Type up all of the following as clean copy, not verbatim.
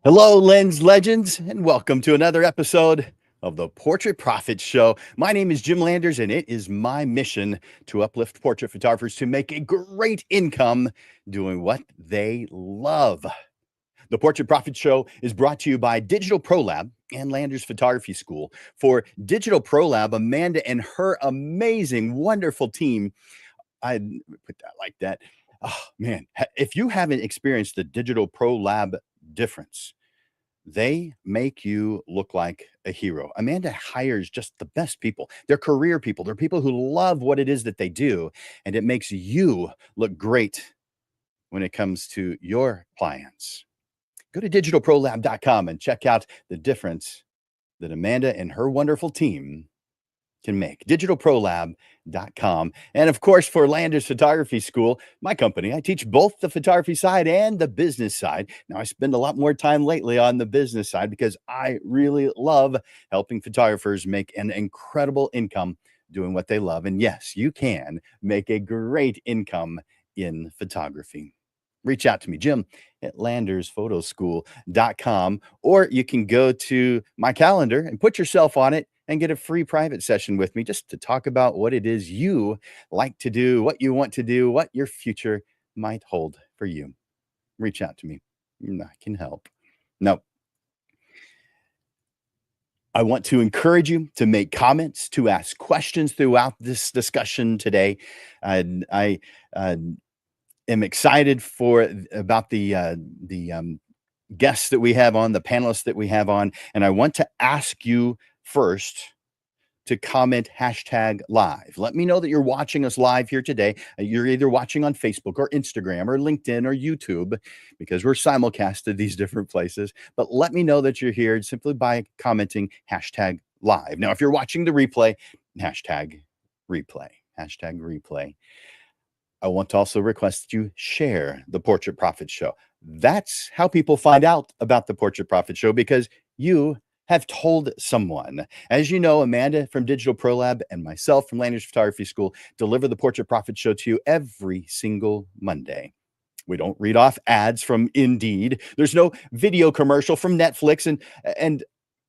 Hello, Lens Legends, and welcome to another episode of the Portrait Profit Show. My name is Jim Landers, and it is my mission to uplift portrait photographers to make a great income doing what they love. The Portrait Profit Show is brought to you by Digital Pro Lab and Landers Photography School. For Digital Pro Lab, Amanda and her amazing, wonderful team, I put that like that. Oh, man, if you haven't experienced the Digital Pro Lab difference, they make you look like a hero. Amanda hires just the best people. They're career people. They're people who love what it is that they do, and it makes you look great when it comes to your clients. Go to digitalprolab.com and check out the difference that Amanda and her wonderful team can make. Digitalprolab.com. And of course, for Landers Photography School, my company, I teach both the photography side and the business side. Now, I spend a lot more time lately on the business side because I really love helping photographers make an incredible income doing what they love. And yes, you can make a great income in photography. Reach out to me, Jim at landersphotoschool.com, or you can go to my calendar and put yourself on it and get a free private session with me just to talk about what it is you like to do, what you want to do, what your future might hold for you. Reach out to me. I can help. Now, I want to encourage you to make comments, to ask questions throughout this discussion today. I am excited about the guests that we have on, the panelists that we have on, and I want to ask you first to comment #live. Let me know that you're watching us live here today. You're either watching on Facebook or Instagram or LinkedIn or YouTube, because we're simulcast these different places. But let me know that you're here simply by commenting #live. Now, if you're watching the replay, #replay. #replay. I want to also request that you share the Portrait Profit Show. That's how people find out about the Portrait Profit Show, because you have told someone. As you know, Amanda from Digital Pro Lab and myself from Landers Photography School deliver the Portrait Profit Show to you every single Monday. We don't read off ads from Indeed. There's no video commercial from Netflix, and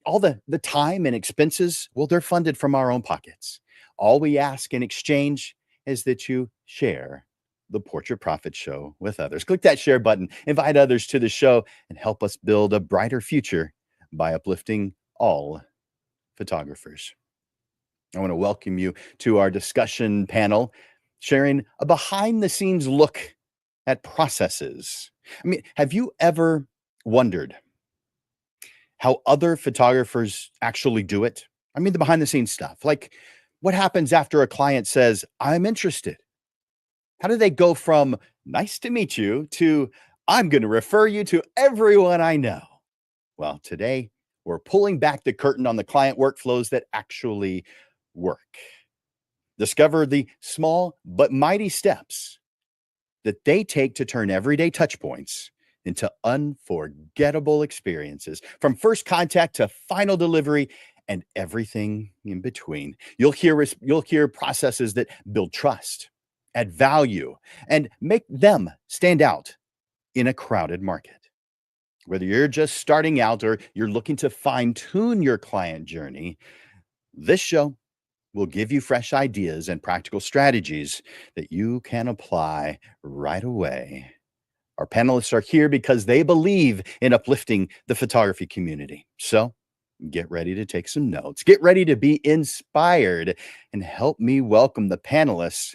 all the time and expenses, well, they're funded from our own pockets. All we ask in exchange is that you share the Portrait Profit Show with others. Click that share button, invite others to the show, and help us build a brighter future by uplifting all photographers. I want to welcome you to our discussion panel, sharing a behind-the-scenes look at processes. I mean, have you ever wondered how other photographers actually do it? I mean, the behind-the-scenes stuff, like what happens after a client says, "I'm interested"? How do they go from "nice to meet you" to "I'm going to refer you to everyone I know"? Well, today we're pulling back the curtain on the client workflows that actually work. Discover the small but mighty steps that they take to turn everyday touch points into unforgettable experiences, from first contact to final delivery and everything in between. You'll hear processes that build trust, add value, and make them stand out in a crowded market. Whether you're just starting out or you're looking to fine-tune your client journey, this show will give you fresh ideas and practical strategies that you can apply right away. Our panelists are here because they believe in uplifting the photography community. So get ready to take some notes. Get ready to be inspired, and help me welcome the panelists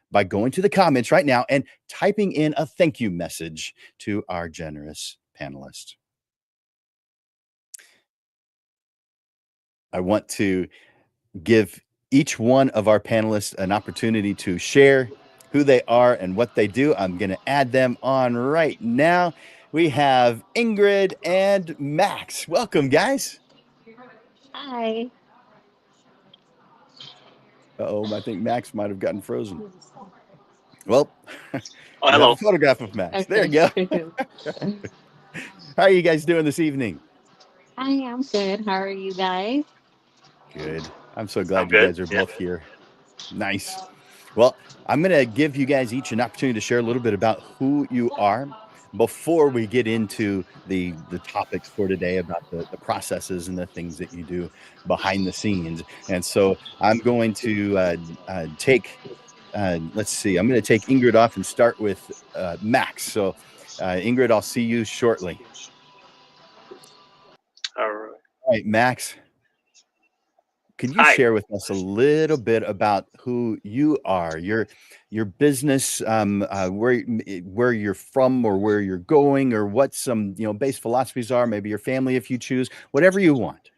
by going to the comments right now and typing in a thank you message to our generous panelists. I want to give each one of our panelists an opportunity to share who they are and what they do. I'm going to add them on right now. We have Ingrid and Max. Welcome, guys. Hi. I think Max might have gotten frozen. Well, Oh, you have a hello. photograph of Max. There Okay. you go. How are you guys doing this evening? Hi, I'm good. How are you guys? Good. I'm so I'm glad you good. guys are Yeah. both here. Nice. Well, I'm going to give you guys each an opportunity to share a little bit about who you are. before we get into the topics for today about the processes and the things that you do behind the scenes. And so I'm going to take let's see, I'm going to take Ingrid off and start with Max. So Ingrid, I'll see you shortly. All right. All right, Max, can you Hi. share with us a little bit about who you are, your business, where you're from, or where you're going, or what some base philosophies are? Maybe your family, if you choose, whatever you want.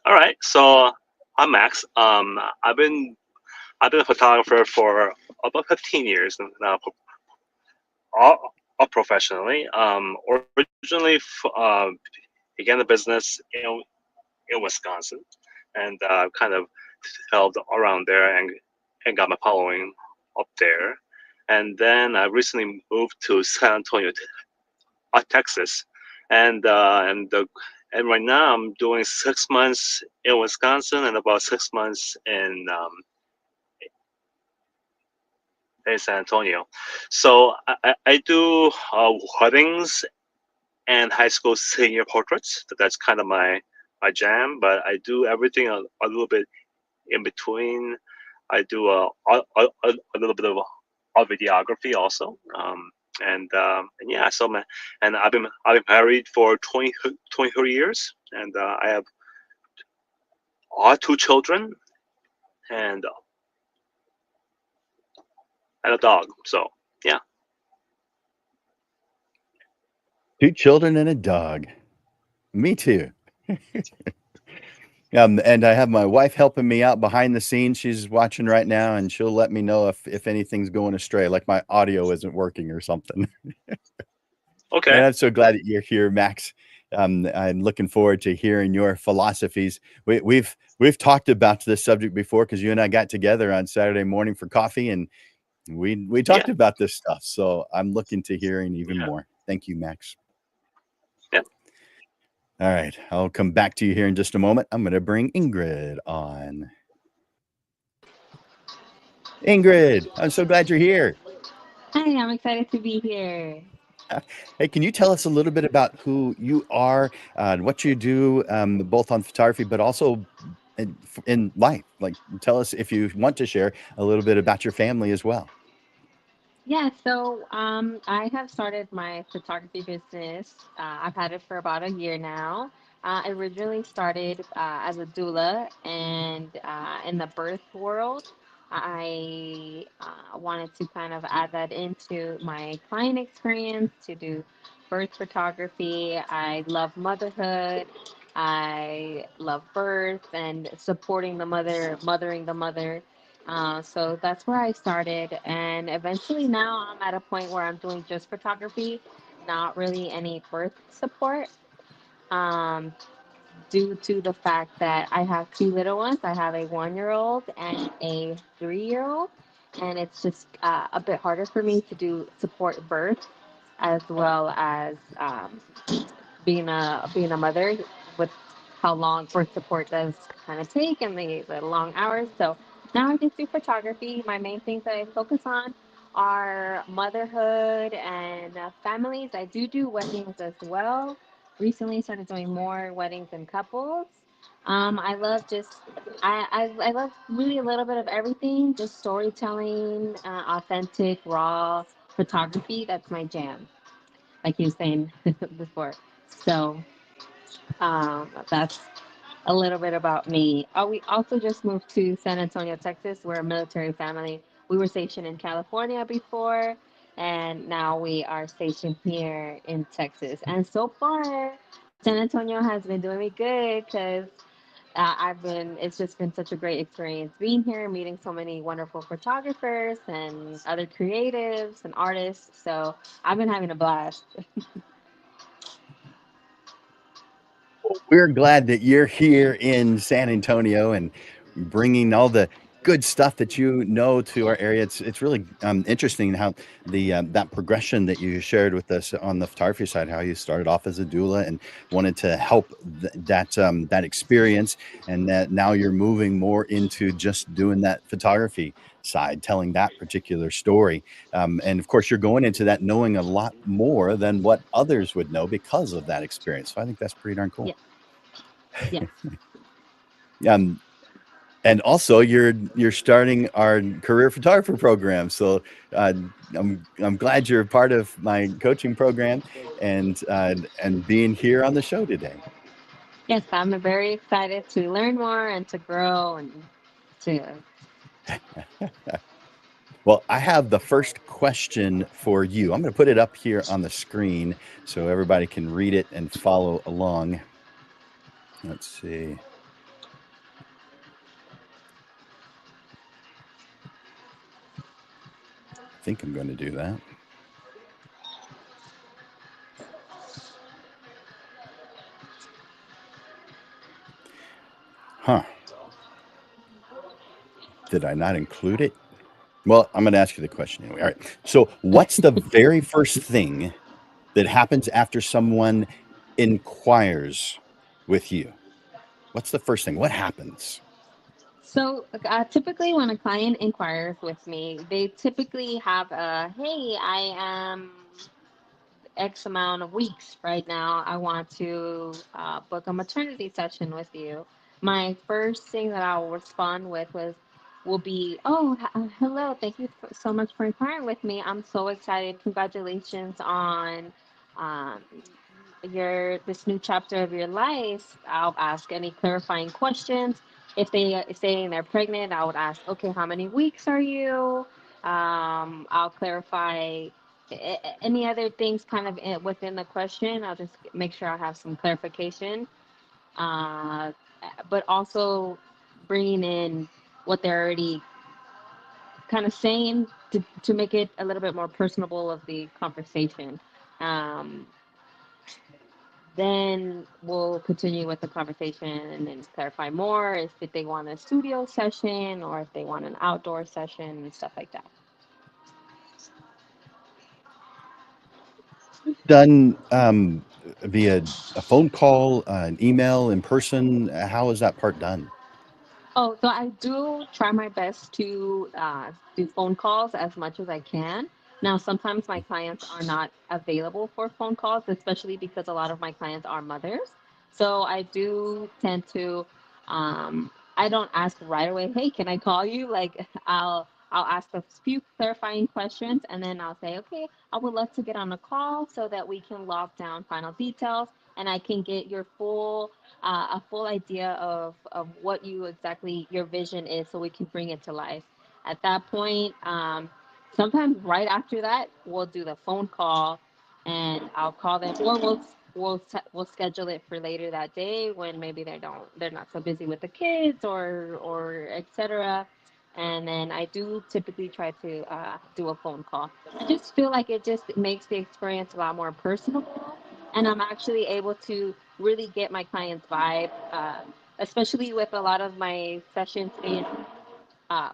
All right. So I'm Max. I've been a photographer for about 15 years now, all professionally. Originally, began the business in Wisconsin, and kind of held around there and got my following up there. And then I recently moved to San Antonio, Texas, and right now I'm doing 6 months in Wisconsin and about 6 months in San Antonio. So I do weddings and high school senior portraits. That's kind of my jam. But I do everything a little bit in between. I do a little bit of videography also. And yeah, and I've been married for 23 years, and I have two children and a dog. So yeah. 2 children and a dog. Me too. And I have my wife helping me out behind the scenes. She's watching right now, and she'll let me know if anything's going astray, like my audio isn't working or something. Okay. And I'm so glad that you're here, Max. I'm looking forward to hearing your philosophies. We've talked about this subject before because you and I got together on Saturday morning for coffee, and we Yeah. talked about this stuff. So I'm looking to hearing even Yeah. more. Thank you, Max. Yeah. All right, I'll come back to you here in just a moment. I'm going to bring Ingrid on. Ingrid, I'm so glad you're here. Hi, I'm excited to be here. Hey, can you tell us a little bit about who you are and what you do, both on photography, but also in life? Like, tell us if you want to share a little bit about your family as well. Yeah, so I have started my photography business. I've had it for about a year now. I originally started as a doula, and in the birth world, I wanted to kind of add that into my client experience to do birth photography. I love motherhood. I love birth and supporting the mother, mothering the mother. So that's where I started. And eventually now I'm at a point where I'm doing just photography, not really any birth support, um, due to the fact that I have two little ones. I have a 1 year old and a 3 year old. And it's just a bit harder for me to do support birth as well as being a mother with how long birth support does kind of take and the long hours. So now I just do photography. My main things that I focus on are motherhood and families. I do weddings as well. Recently started doing more weddings and couples. I love just I love really a little bit of everything, just storytelling, authentic, raw photography. That's my jam, like you were saying before. So that's a little bit about me. We also just moved to San Antonio, Texas. We're a military family. We were stationed in California before, and now we are stationed here in Texas. And so far, San Antonio has been doing me good because it's just been such a great experience being here, meeting so many wonderful photographers and other creatives and artists. So I've been having a blast. We're glad that you're here in San Antonio and bringing all the good stuff that you know to our area. It's really interesting how that progression that you shared with us on the photography side, how you started off as a doula and wanted to help that experience, and that now you're moving more into just doing that photography side, telling that particular story. And of course, you're going into that knowing a lot more than what others would know because of that experience. So I think that's pretty darn cool. Yes. Yes. Um, and also you're starting our career photographer program. So I'm glad you're a part of my coaching program and being here on the show today. Yes, I'm very excited to learn more and to grow and to. Well, I have the first question for you. I'm going to put it up here on the screen so everybody can read it and follow along. Let's see. I think I'm going to do that. Huh. Did I not include it? Well, I'm going to ask you the question anyway. All right. So, what's the very first thing that happens after someone inquires with you? What's the first thing? What happens? So typically, when a client inquires with me, they typically have a, hey, I am X amount of weeks right now. I want to book a maternity session with you. My first thing that I will respond with will be, oh, hello, thank you so much for inquiring with me. I'm so excited. Congratulations on um, your this new chapter of your life. I'll ask any clarifying questions. If they saying they're pregnant, I would ask, okay, how many weeks are you? I'll clarify any other things kind of within the question. I'll just make sure I have some clarification, uh, but also bringing in what they're already kind of saying to make it a little bit more personable of the conversation. Um, then we'll continue with the conversation and then clarify more if they want a studio session or if they want an outdoor session and stuff like that. Done via a phone call, an email, in person? How is that part done? Oh, so I do try my best to do phone calls as much as I can. Now, sometimes my clients are not available for phone calls, especially because a lot of my clients are mothers. So I do tend to, I don't ask right away, hey, can I call you? Like I'll ask a few clarifying questions and then I'll say, okay, I would love to get on a call so that we can lock down final details and I can get your a full idea of what you exactly your vision is so we can bring it to life. At that point, sometimes right after that, we'll do the phone call and I'll call them or we'll schedule it for later that day when maybe they're not so busy with the kids or etc. And then I do typically try to do a phone call. I just feel like it just makes the experience a lot more personable and I'm actually able to really get my client's vibe, especially with a lot of my sessions being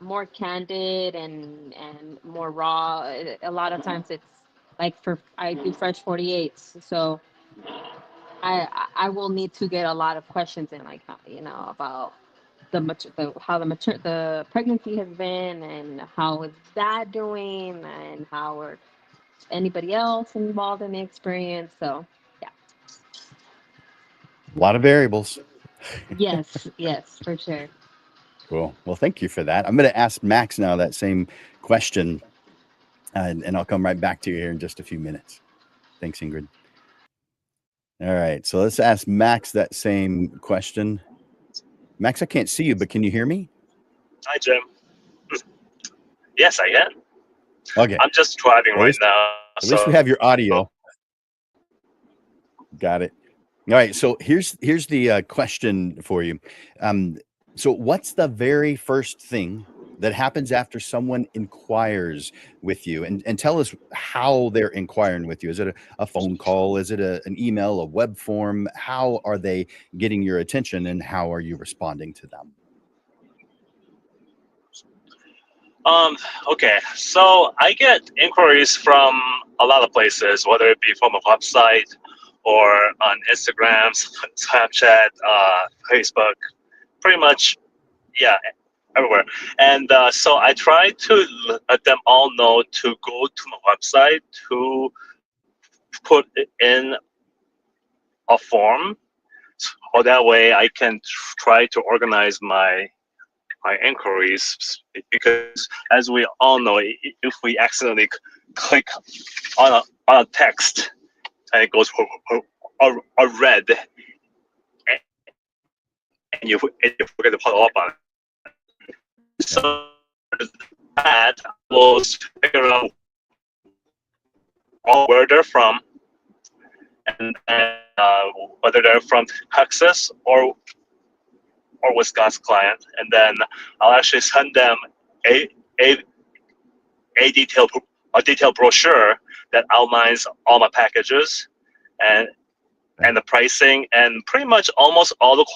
more candid and more raw. A lot of times it's like for I do fresh 48s, so I will need to get a lot of questions in, like about the how the pregnancy has been and how is that doing and how are anybody else involved in the experience. So yeah. A lot of variables. Yes, yes, for sure. Cool. Well, thank you for that. I'm going to ask Max now that same question, and I'll come right back to you here in just a few minutes. Thanks, Ingrid. All right. So let's ask Max that same question. Max, I can't see you, but can you hear me? Hi, Jim. Yes, I can. Okay. I'm just driving At right least, now. at least we have your audio. Got it. All right. So here's the question for you. So what's the very first thing that happens after someone inquires with you? And tell us how they're inquiring with you. Is it a phone call? Is it an email, a web form? How are they getting your attention and how are you responding to them? Um, okay, so I get inquiries from a lot of places, whether it be from a website or on Instagram, Snapchat, Facebook, pretty much, yeah, everywhere. And so I try to let them all know to go to my website to put in a form, so that way I can try to organize my inquiries, because as we all know, if we accidentally click on a text and it goes a red, and you forget to follow up on it. Yeah. So that will figure out where they're from, and whether they're from Texas or Wisconsin client, and then I'll actually send them a a, a detailed brochure that outlines all my packages and Okay. the pricing, and pretty much almost all the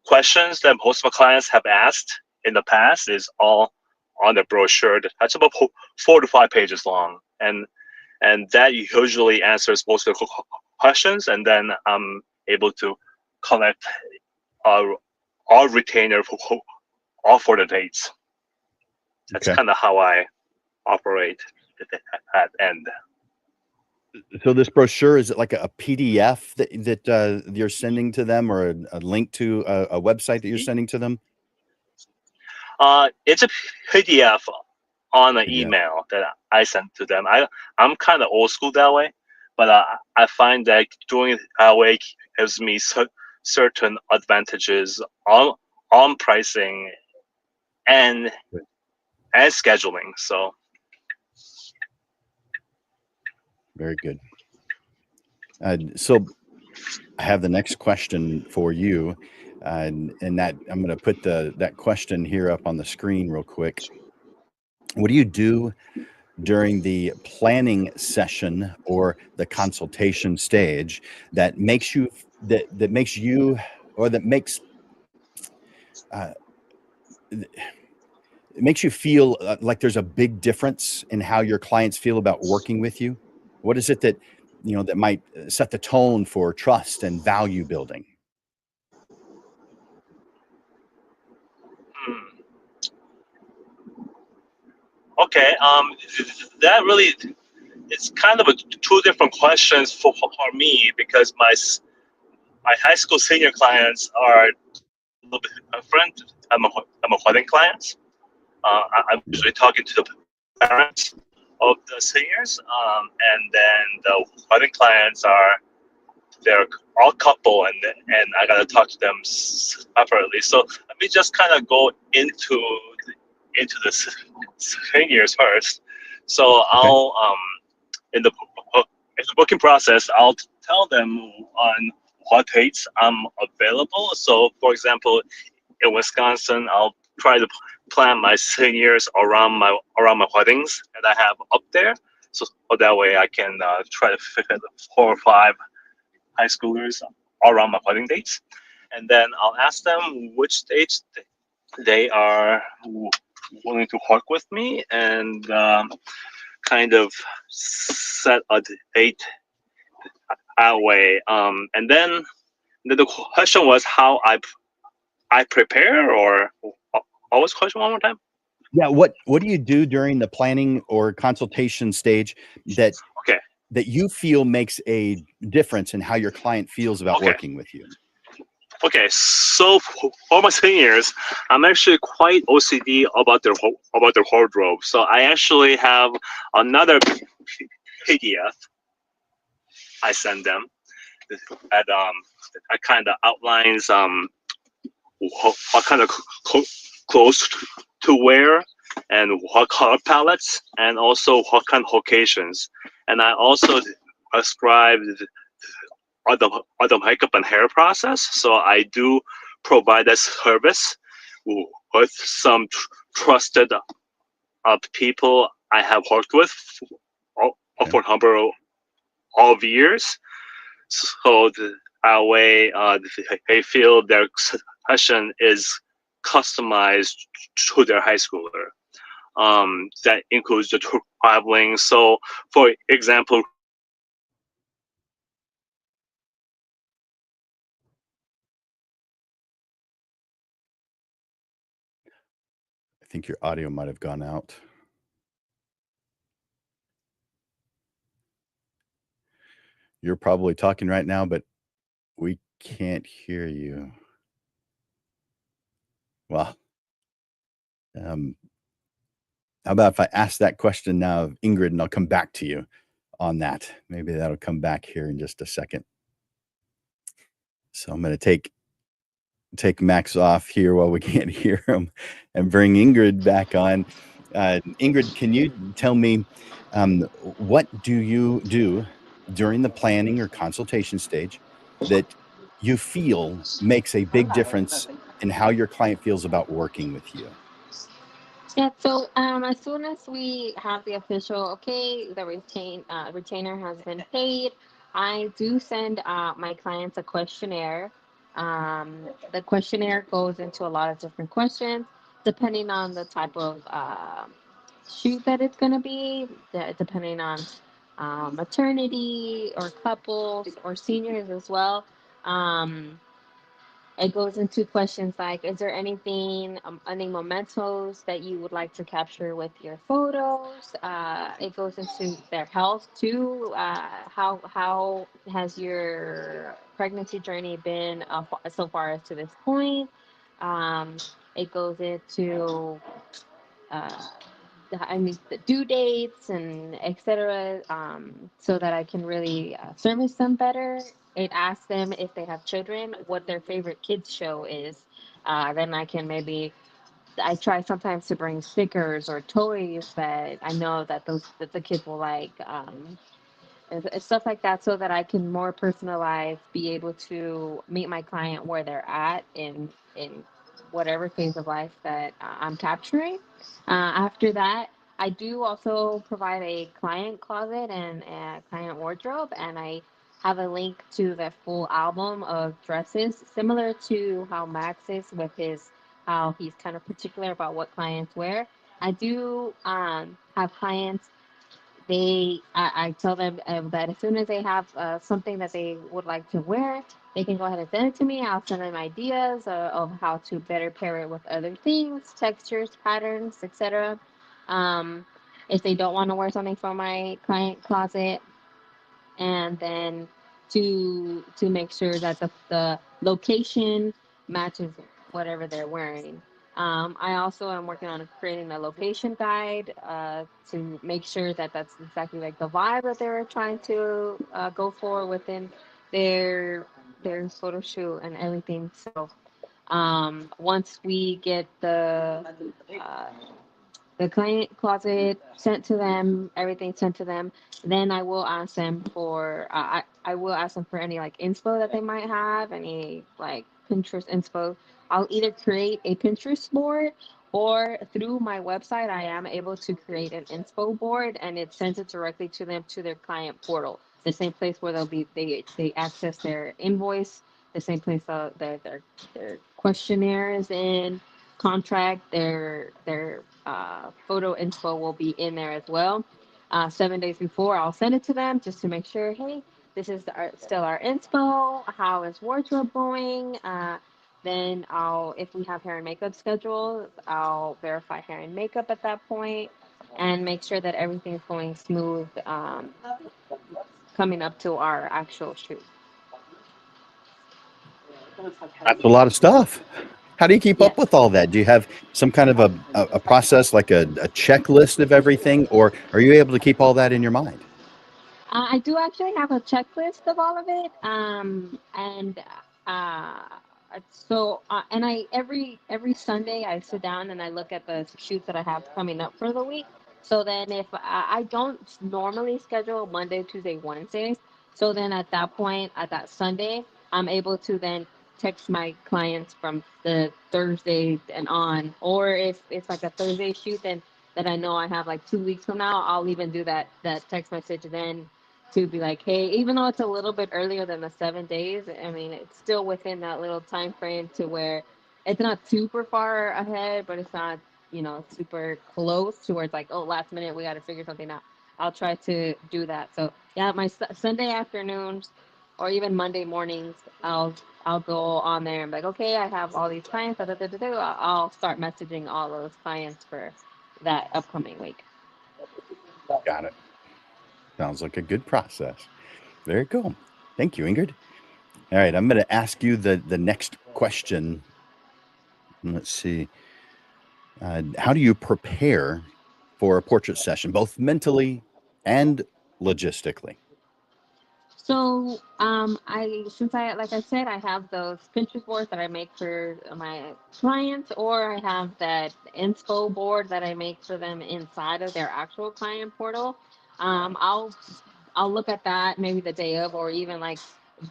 questions that most of my clients have asked in the past is all on the brochure. That's about 4 to 5 pages long, and that usually answers most of the questions, and then I'm able to collect all retainer for all for the dates. That's Okay. kind of how I operate at end. So this brochure, is it like a PDF that you're sending to them, or a link to a website that you're sending to them? It's a PDF on an PDF. email that I send to them. I'm kind of old school that way, but I find that doing it that way gives me certain advantages on pricing and and scheduling. So Very good. So I have the next question for you, and that I'm going to put that question here up on the screen real quick. What do you do during the planning session or the consultation stage that makes you that makes you or that makes uh, it makes you feel like there's a big difference in how your clients feel about working with you? What is it that that might set the tone for trust and value building? hmm, okay, that really, it's kind of two different questions for me, because my high school senior clients are a little bit different. I'm a wedding client. I'm Yeah. usually talking to the parents of the seniors, and then the wedding clients are, they're all couple, and I gotta talk to them separately. So let me just kind of go into the seniors first. So Okay. I'll in the booking process, I'll tell them on what dates I'm available. So for example, in Wisconsin, I'll try to plan my seniors around my weddings that I have up there. So that way I can try to fit 4 or 5 high schoolers around my wedding dates, and then I'll ask them which dates they are willing to work with me, and kind of set a date that way. And then the question was how I prepare, or what was the question one more time? Yeah. What do you do during the planning or consultation stage that Okay, you feel makes a difference in how your client feels about okay. working with you? Okay, so for my seniors, I'm actually quite OCD about their wardrobe. So I actually have another PDF I send them that kind of outlines what kind of clothes to wear, and what color palettes, and also what kind of occasions. And I also ascribe the makeup and hair process. So I do provide that service with some trusted people I have worked with Okay. for a number of years. So that way they feel their session is customized to their high schooler. That includes the traveling. So, for example, I think your audio might have gone out. You're probably talking right now, but we can't hear you. Well, um, how about if I ask that question now of Ingrid, and I'll come back to you on that. Maybe that'll come back here in just a second. So I'm going to take Max off here while we can't hear him, and bring Ingrid back on. Ingrid, can you tell me what do you do during the planning or consultation stage that you feel makes a big difference in how your client feels about working with you? Yeah, so as soon as we have the official, okay, the retainer has been paid, I do send my clients a questionnaire. The questionnaire goes into a lot of different questions, depending on the type of shoot that it's going to be, depending on maternity or couples or seniors as well. Um, it goes into questions like, is there anything, any mementos that you would like to capture with your photos? It goes into their health too. How has your pregnancy journey been so far as to this point? Um, it goes into uh, I mean, the due dates and etc. So that I can really service them better. It asks them if they have children, what their favorite kids show is. Then I can maybe I try sometimes to bring stickers or toys that I know that the kids will like. And stuff like that so that I can more personalize, be able to meet my client where they're at in whatever phase of life that I'm capturing. After that, I do also provide a client closet and a client wardrobe, and I have a link to the full album of dresses, similar to how Max is with his how he's kind of particular about what clients wear. I do have clients I tell them that as soon as they have something that they would like to wear, they can go ahead and send it to me. I'll send them ideas of how to better pair it with other things, textures, patterns, etc. Um, if they don't want to wear something from my client closet, and then to make sure that the location matches whatever they're wearing. I also am working on creating a location guide to make sure that that's exactly like the vibe that they're trying to go for within their their photo shoot and everything. So once we get uh, the client closet sent to them, everything sent to them. Then I will ask them for I will ask them for any like inspo that they might have, any like Pinterest inspo. I'll either create a Pinterest board or through my website I am able to create an inspo board and it sends it directly to them to their client portal. The same place where they access their invoice, the same place their questionnaire is in contract, their photo info will be in there as well. 7 days before, I'll send it to them just to make sure, hey, this is still our inspo. How is wardrobe going? Then if we have hair and makeup scheduled, I'll verify hair and makeup at that point and make sure that everything's going smooth coming up to our actual shoot. That's a lot of stuff. How do you keep up Yes. with all that? Do you have some kind of a process, like a checklist of everything, or are you able to keep all that in your mind? I do actually have a checklist of all of it, and uh, and I every Sunday I sit down and I look at the shoots that I have coming up for the week. So then, if I don't normally schedule Monday, Tuesday, Wednesdays, so then at that point, at that Sunday, I'm able to then text my clients from the Thursday and on, or if it's like a Thursday shoot, then that I know I have like 2 weeks from now, I'll even do that text message then to be like, hey, even though it's a little bit earlier than the 7 days, I mean, it's still within that little time frame to where it's not super far ahead, but it's not super close to where it's like, oh, last minute we got to figure something out. I'll try to do that. So yeah, my Sunday afternoons or even Monday mornings, I'll go on there and be like, okay, I have all these clients. Da, da, da, da, da. I'll start messaging all those clients for that upcoming week. Got it. Sounds like a good process. Very cool. Thank you, Ingrid. All right, I'm going to ask you the next question. Let's see. How do you prepare for a portrait session, both mentally and logistically? So, since I like I said, I have those Pinterest boards that I make for my clients, or I have that inspo board that I make for them inside of their actual client portal. Um, I'll I'll look at that maybe the day of, or even like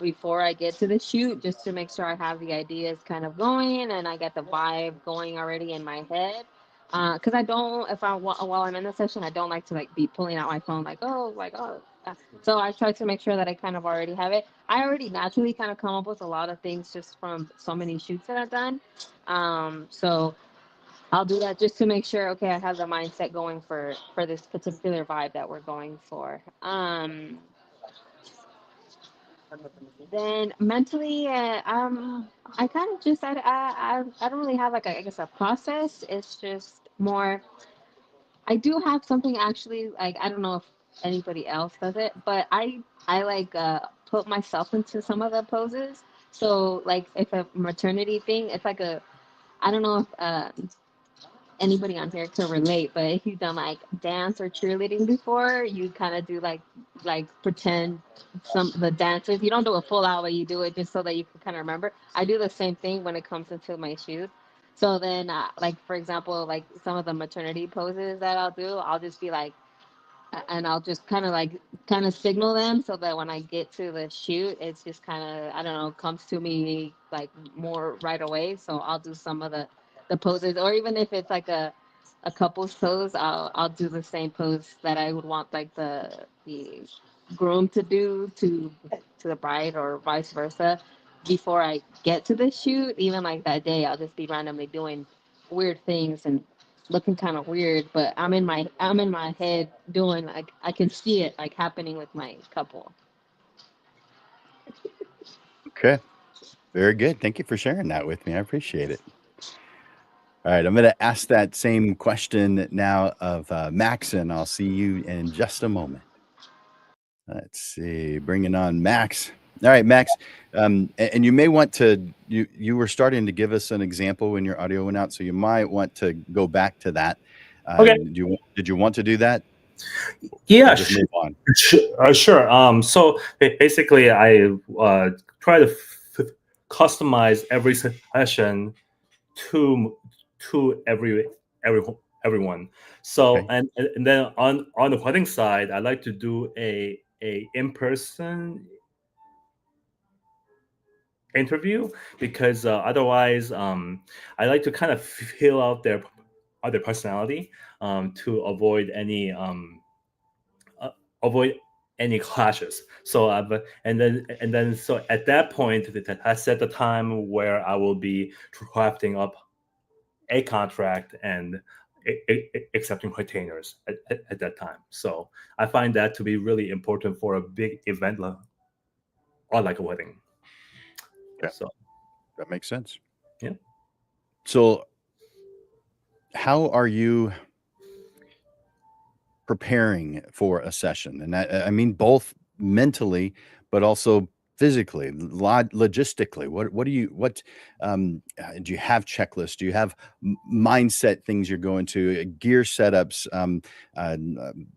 before I get to the shoot, just to make sure I have the ideas kind of going and I get the vibe going already in my head. Because I don't, if I while I'm in the session, I don't like to like be pulling out my phone like oh. So I try to make sure that I kind of already have it. I already naturally kind of come up with a lot of things just from so many shoots that I've done. So I'll do that just to make sure, okay, I have the mindset going for this particular vibe that we're going for. Then mentally, I kind of just I don't really have like I guess a process. It's just more. I do have something actually like I don't know if anybody else does it, but I like put myself into some of the poses. So like if a maternity thing, it's like a I don't know if anybody on here can relate, but if you've done like dance or cheerleading before, you kind of do like pretend some the dances. You don't do a full out, but you do it just so that you can kind of remember. I do the same thing when it comes into my shoes. So then, like for example, like some of the maternity poses that I'll do, I'll just be like, and I'll just kind of signal them so that when I get to the shoot, it's just kind of I don't know comes to me like more right away. So I'll do some of the poses, or even if it's like a couple's pose, I'll do the same pose that I would want like the groom to do to the bride or vice versa before I get to the shoot. Even like that day, I'll just be randomly doing weird things and looking kind of weird, but I'm in my head doing like I can see it like happening with my couple. Okay. Very good. Thank you for sharing that with me. I appreciate it. All right, I'm going to ask that same question now of Max, and I'll see you in just a moment. Let's see, bringing on Max. All right, Max, and you may want to. You were starting to give us an example when your audio went out, so you might want to go back to that. Okay. Did you want to do that? Yeah, Or just move on. sure. So basically, I try to customize every session to everyone. So Okay. and then on the wedding side, I like to do a in-person interview because otherwise, I like to kind of feel out their personality to avoid any clashes. So and then so at that point, I set the time where I will be drafting up a contract and accepting retainers at that time. So I find that to be really important for a big event or like a wedding. Okay. So That makes sense. yeah. So, how are you preparing for a session? And I mean both mentally, but also physically, logistically. Do you have checklists? Do you have mindset things you're going to, gear setups,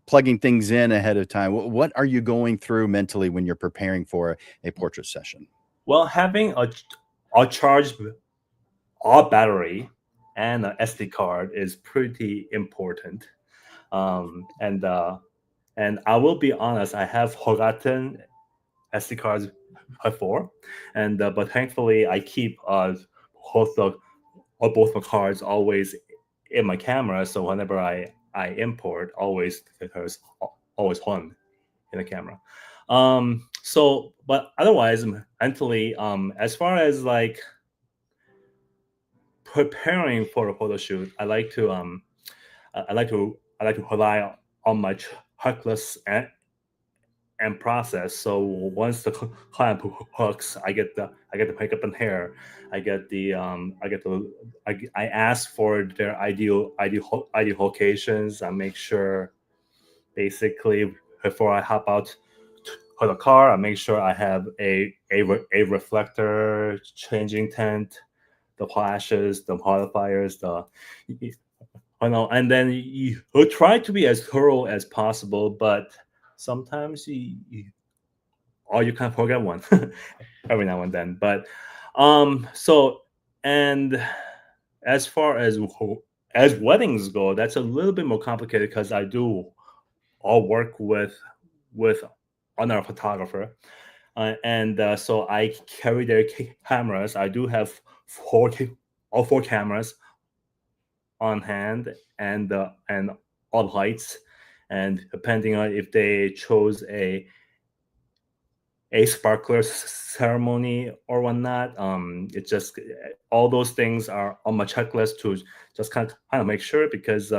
plugging things in ahead of time? What are you going through mentally when you're preparing for a portrait session? Well, having a charged our battery and an SD card is pretty important. And I will be honest, I have forgotten SD cards before, and but thankfully I keep both the both my cards always in my camera. So whenever I import, always there's always one in the camera. So, but otherwise, mentally, as far as like preparing for a photo shoot, I like to rely on my checklist and process. So once the client hooks, I get the makeup and hair. I get the I ask for their ideal locations. I make sure basically before I hop out to the car, I make sure I have a reflector, changing tent, the flashes, the modifiers, and then you try to be as thorough as possible, but sometimes you can forget one every now and then. But so, and as far as weddings go, that's a little bit more complicated because I do all work with another photographer, and so I carry their cameras. I do have all four cameras on hand, and all lights, and depending on if they chose a sparkler ceremony or whatnot, it just all those things are on my checklist to just kind of make sure, because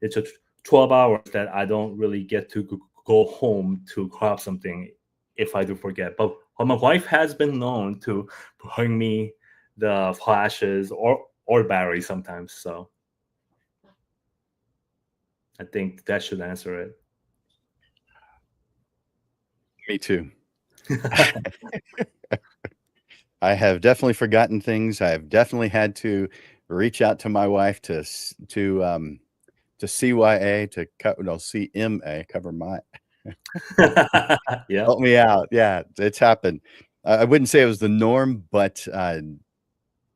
it's a 12 hours that I don't really get to go home to crop something if I do forget. But my wife has been known to bring me the flashes or batteries sometimes, so I think that should answer it. Me too. I have definitely forgotten things. I have definitely had to reach out to my wife to CYA CMA cover my Yeah. help me out. Yeah, it's happened. I wouldn't say it was the norm, but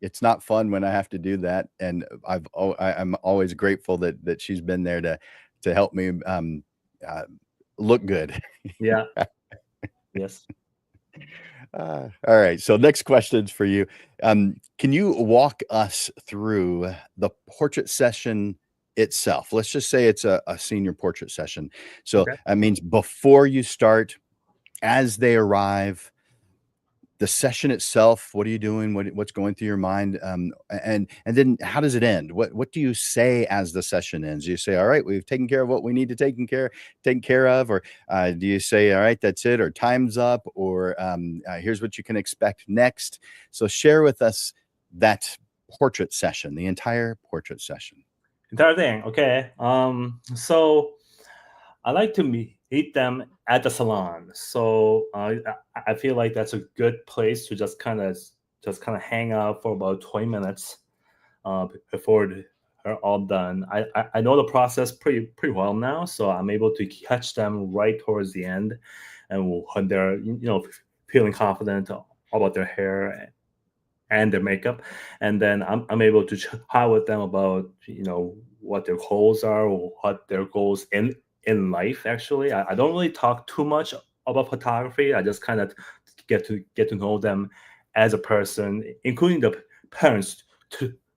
it's not fun when I have to do that. And I'm always grateful that she's been there to help me look good. Yeah. Yes. All right. So next question's for you. Can you walk us through the portrait session itself? Let's just say it's a senior portrait session. So Okay. that means before you start, as they arrive, the session itself, what are you doing? What's going through your mind? And then how does it end? What do you say as the session ends? Do you say, all right, we've taken care of what we need to taken care of, or do you say, all right, that's it, or time's up, or here's what you can expect next? So share with us that portrait session, the entire portrait session. Entire thing. Okay. So I like to meet them at the salon. So I feel like that's a good place to just kind of hang out for about 20 minutes before they're all done. I know the process pretty well now, so I'm able to catch them right towards the end, and when they're feeling confident about their hair and their makeup, and then I'm able to chat with them about what their goals are, or what their goals in life. Actually, I don't really talk too much about photography. I just kind of get to know them as a person, including the parents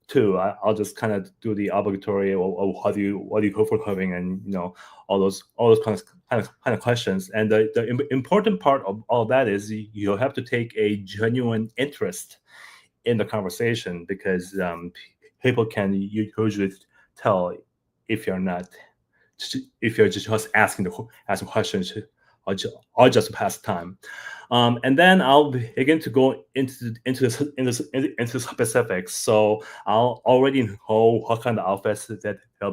too. I'll just kind of do the obligatory, or what do you go for living, and all those kind of questions. And the important part of all that is you have to take a genuine interest in the conversation, because people can usually tell if you're not, if you're just asking questions or just pass time. And then I'll begin to go into specifics. So I'll already know what kind of outfits that they'll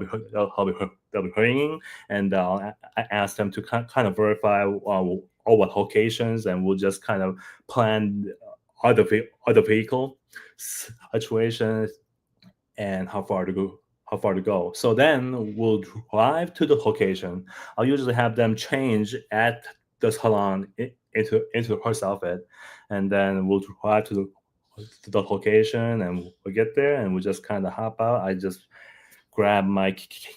be bringing, and I ask them to kind of verify all what locations, and we'll just kind of plan other vehicle situations and how far to go. So then we'll drive to the location. I'll usually have them change at the salon into the first outfit, and then we'll drive to the location, and we'll get there, and we'll just kind of hop out. I just grab my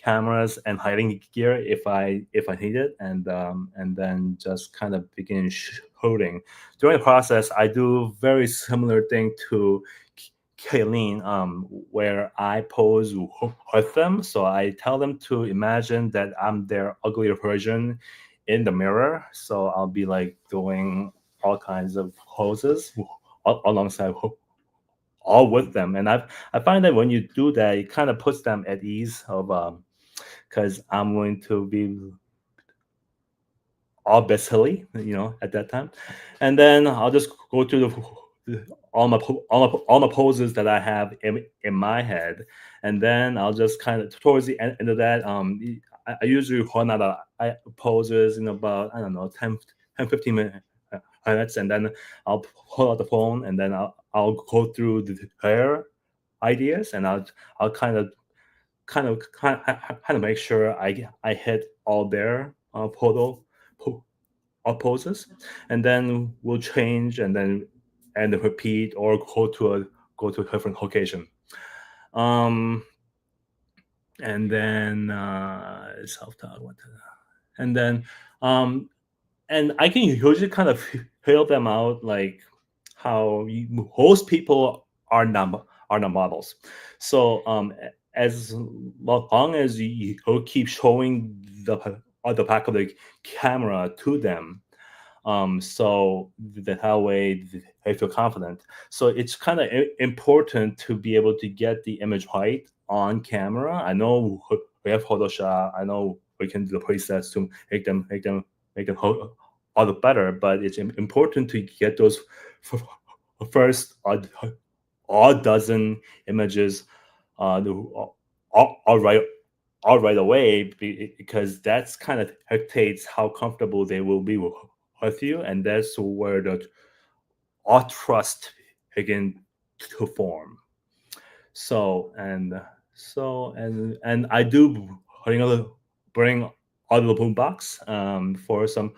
cameras and hiding gear if I need it, and then just kind of begin shooting. During the process, I do very similar thing to Kayleen, where I pose with them. So I tell them to imagine that I'm their uglier version in the mirror. So I'll be like doing all kinds of poses alongside all with them. And I find that when you do that, it kind of puts them at ease of because I'm going to be all silly, at that time, and then I'll just go through all my poses that I have in my head, and then I'll just kind of towards the end of that, I usually run out of poses in about, I don't know, 15 minutes, and then I'll pull out the phone, and then I'll go through the hair ideas, and I'll kind of make sure I hit all their all poses, and then we'll change and repeat or go to a different location. Um, and then self-taught. And then and I can usually kind of feel them out, like how most people are not models. So as long as you keep showing the back of the camera to them, so that way they feel confident. So it's kind of important to be able to get the image right on camera. I know we have Photoshop. I know we can do the presets to make them all look better, but it's important to get those first odd dozen images all right away, because that's kind of dictates how comfortable they will be with you, and that's where the all trust begin to form. So I do bring out the boombox for some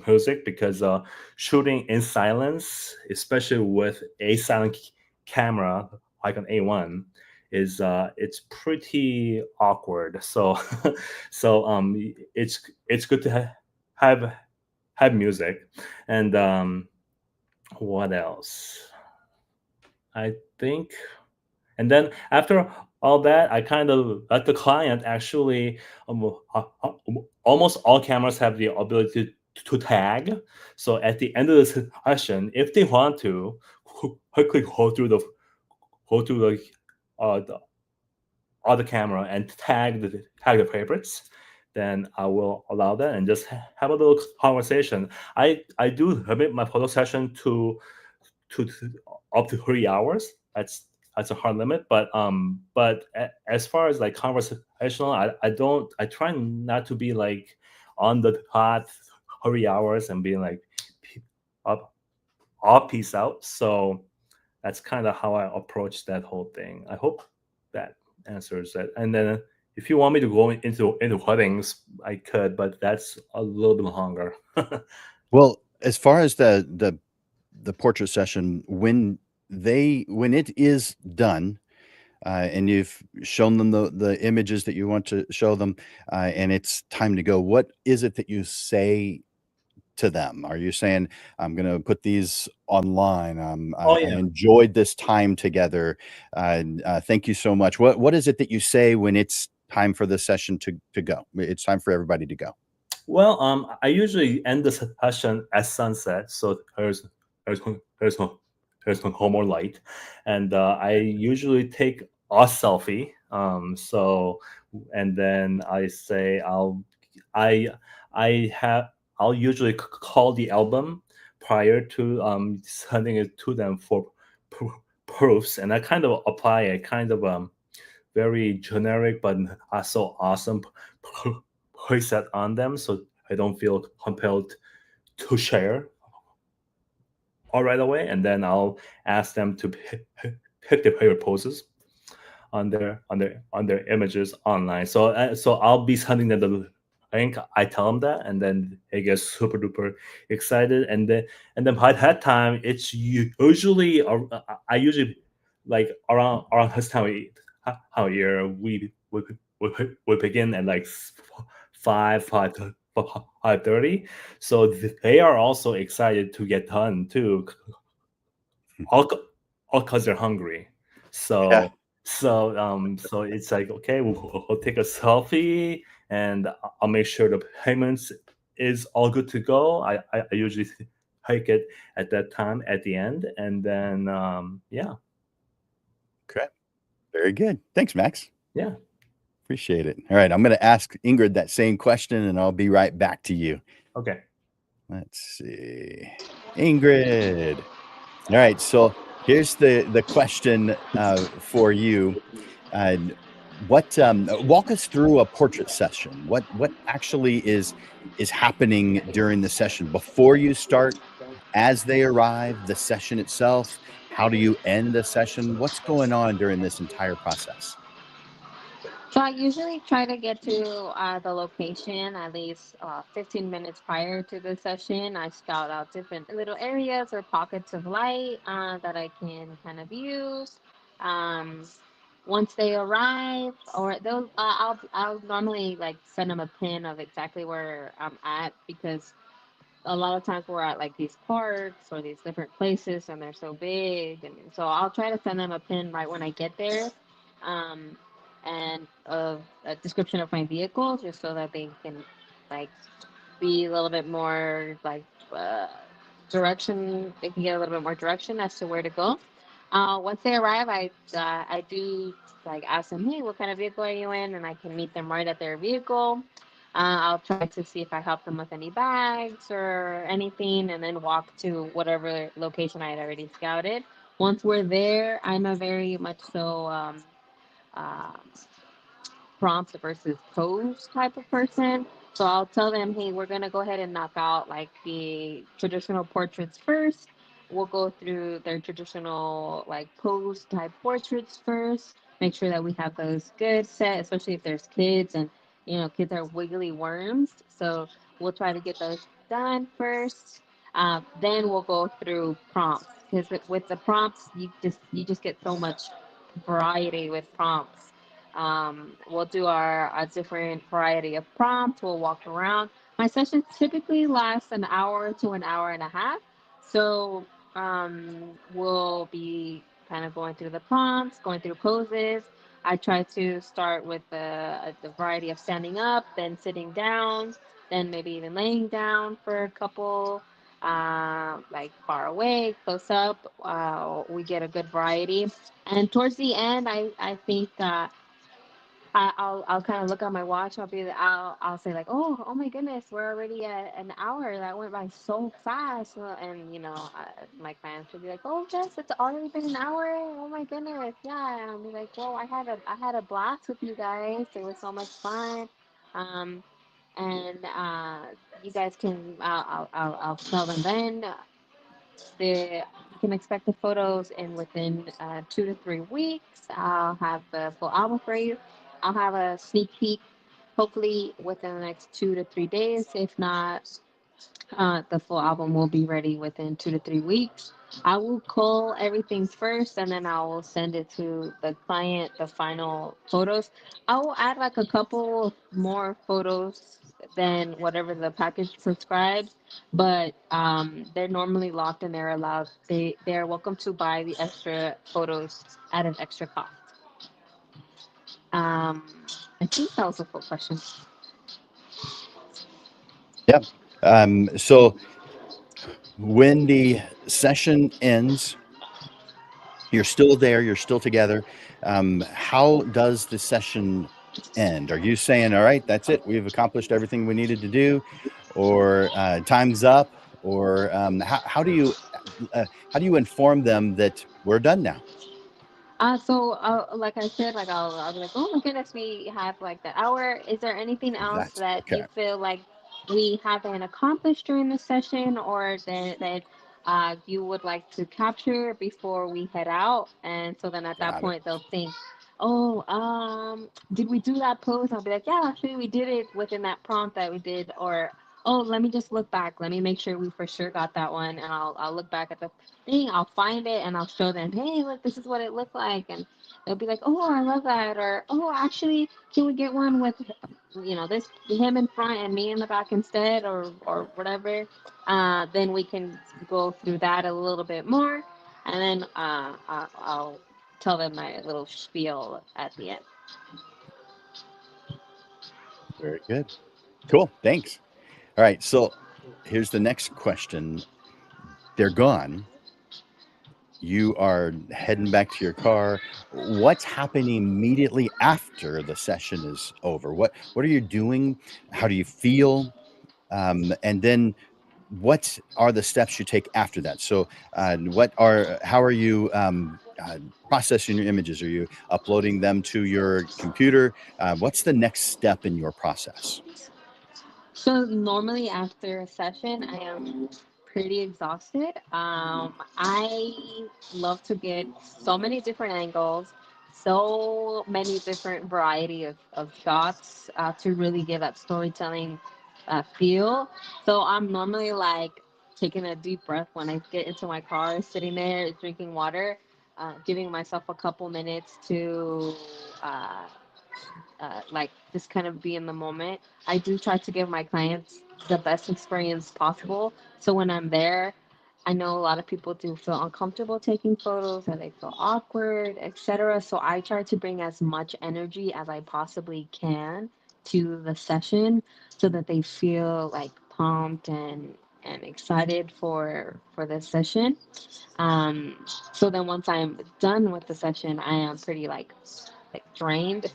music, because shooting in silence, especially with a silent camera like an A1, is it's pretty awkward. So it's good to have music. And what else? I think, and then after all that, I kind of let the client actually. Almost all cameras have the ability to tag. So at the end of the session, if they want to quickly go through the other camera and tag the favorites, then I will allow that and just have a little conversation. I do limit my photo session to up to 3 hours. That's a hard limit, but as far as like conversational, I try not to be like on the hot 3 hours and being like up all peace out. So that's kind of how I approach that whole thing. I hope that answers that. And then if you want me to go into weddings, I could, but that's a little bit longer. Well, as far as the portrait session, when it is done, and you've shown them the images that you want to show them, and it's time to go, what is it that you say to them? Are you saying, "I'm gonna put these online. Oh I yeah. enjoyed this time together. Thank you so much." What is it that you say when it's time for the session to go? It's time for everybody to go. Well, I usually end the session at sunset, so there's no more light, and I usually take a selfie. And then I say I I have I'll usually call the album prior to sending it to them for proofs, and I kind of apply a kind of very generic but not so awesome preset on them, so I don't feel compelled to share all right away. And then I'll ask them to pick their favorite poses on their images online. So I'll be sending them the link. I tell them that, and then they get super duper excited. And then by that time, it's usually I usually like around this time of year we begin at like 5:30. So they are also excited to get done too, all because they're hungry. Yeah. So it's like, okay, we'll take a selfie, and I'll make sure the payments is all good to go. I usually hike it at that time at the end, and then yeah. Okay. Very good. Thanks, Max. Yeah. Appreciate it. All right. I'm going to ask Ingrid that same question, and I'll be right back to you. Okay. Let's see. Ingrid. All right. So here's the question for you. What walk us through a portrait session. What actually is happening during the session before you start, as they arrive, the session itself? How do you end the session? What's going on during this entire process? So I usually try to get to the location at least 15 minutes prior to the session. I scout out different little areas or pockets of light that I can kind of use. Um, Once they arrive, or they'll, I'll normally like send them a pin of exactly where I'm at, because a lot of times we're at like these parks or these different places and they're so big, and so I'll try to send them a pin right when I get there, um, and a description of my vehicle, just so that they can like be a little bit more like uh, direction. They can get a little bit more direction as to where to go. Once they arrive, I do like ask them, hey, what kind of vehicle are you in? And I can meet them right at their vehicle. I'll try to see if I help them with any bags or anything, and then walk to whatever location I had already scouted. Once we're there, I'm a very much so uh, prompt versus pose type of person. So I'll tell them, hey, we're gonna go ahead and knock out like the traditional portraits first. We'll go through their traditional like pose type portraits first. Make sure that we have those good set, especially if there's kids, and kids are wiggly worms. So we'll try to get those done first. Then we'll go through prompts, because with the prompts, you just get so much variety with prompts. We'll do a different variety of prompts. We'll walk around. My sessions typically last an hour to an hour and a half. So we'll be kind of going through the prompts, going through poses. I try to start with the variety of standing up, then sitting down, then maybe even laying down for a couple, like far away, close up. We get a good variety. And towards the end, I think that I'll kind of look at my watch. I'll say like, oh my goodness, we're already at an hour. That went by so fast. And my clients will be like, oh yes, it's already been an hour. Oh my goodness, yeah. And I'll be like, well, I had a blast with you guys. It was so much fun. Um, and you guys can I'll tell them then. You can expect the photos in within 2 to 3 weeks. I'll have the full album for you. I'll have a sneak peek, hopefully within the next 2 to 3 days. If not, the full album will be ready within 2 to 3 weeks. I will cull everything first, and then I will send it to the client, the final photos. I will add like a couple more photos than whatever the package prescribes, but they're normally locked and they're allowed. They're welcome to buy the extra photos at an extra cost. Um, I think that was a full question. Yeah. So when the session ends, you're still there, you're still together. How does the session end? Are you saying, all right, that's it, we've accomplished everything we needed to do, or time's up, or how do you inform them that we're done now? So like I said, like I'll be like, oh my goodness, we have like the hour. Is there anything else That's that okay. you feel like we haven't accomplished during the session, or that you would like to capture before we head out? And so then at that Got it. point they'll think, oh, did we do that pose? I'll be like, yeah, actually we did it within that prompt that we did, or oh, let me just look back. Let me make sure we for sure got that one, and I'll look back at the thing. I'll find it and I'll show them, hey, look, this is what it looked like, and they'll be like, oh, I love that, or oh, actually, can we get one with, this him in front and me in the back instead, or whatever. Then we can go through that a little bit more, and then I'll tell them my little spiel at the end. Very good. Cool. Thanks. All right. So here's the next question. they're gone. You are heading back to your car. What's happening immediately after the session is over? What are you doing? How do you feel? And then what are the steps you take after that? So, how are you processing your images? Are you uploading them to your computer? What's the next step in your process? So normally after a session, I am pretty exhausted. I love to get so many different angles, so many different variety of shots to really give that storytelling feel. So I'm normally like taking a deep breath when I get into my car, sitting there drinking water, giving myself a couple minutes to uh, like just kind of be in the moment. I do try to give my clients the best experience possible. So when I'm there, I know a lot of people do feel uncomfortable taking photos or they feel awkward, etc. So I try to bring as much energy as I possibly can to the session so that they feel like pumped and excited for the session. So then once I'm done with the session, I am pretty like drained.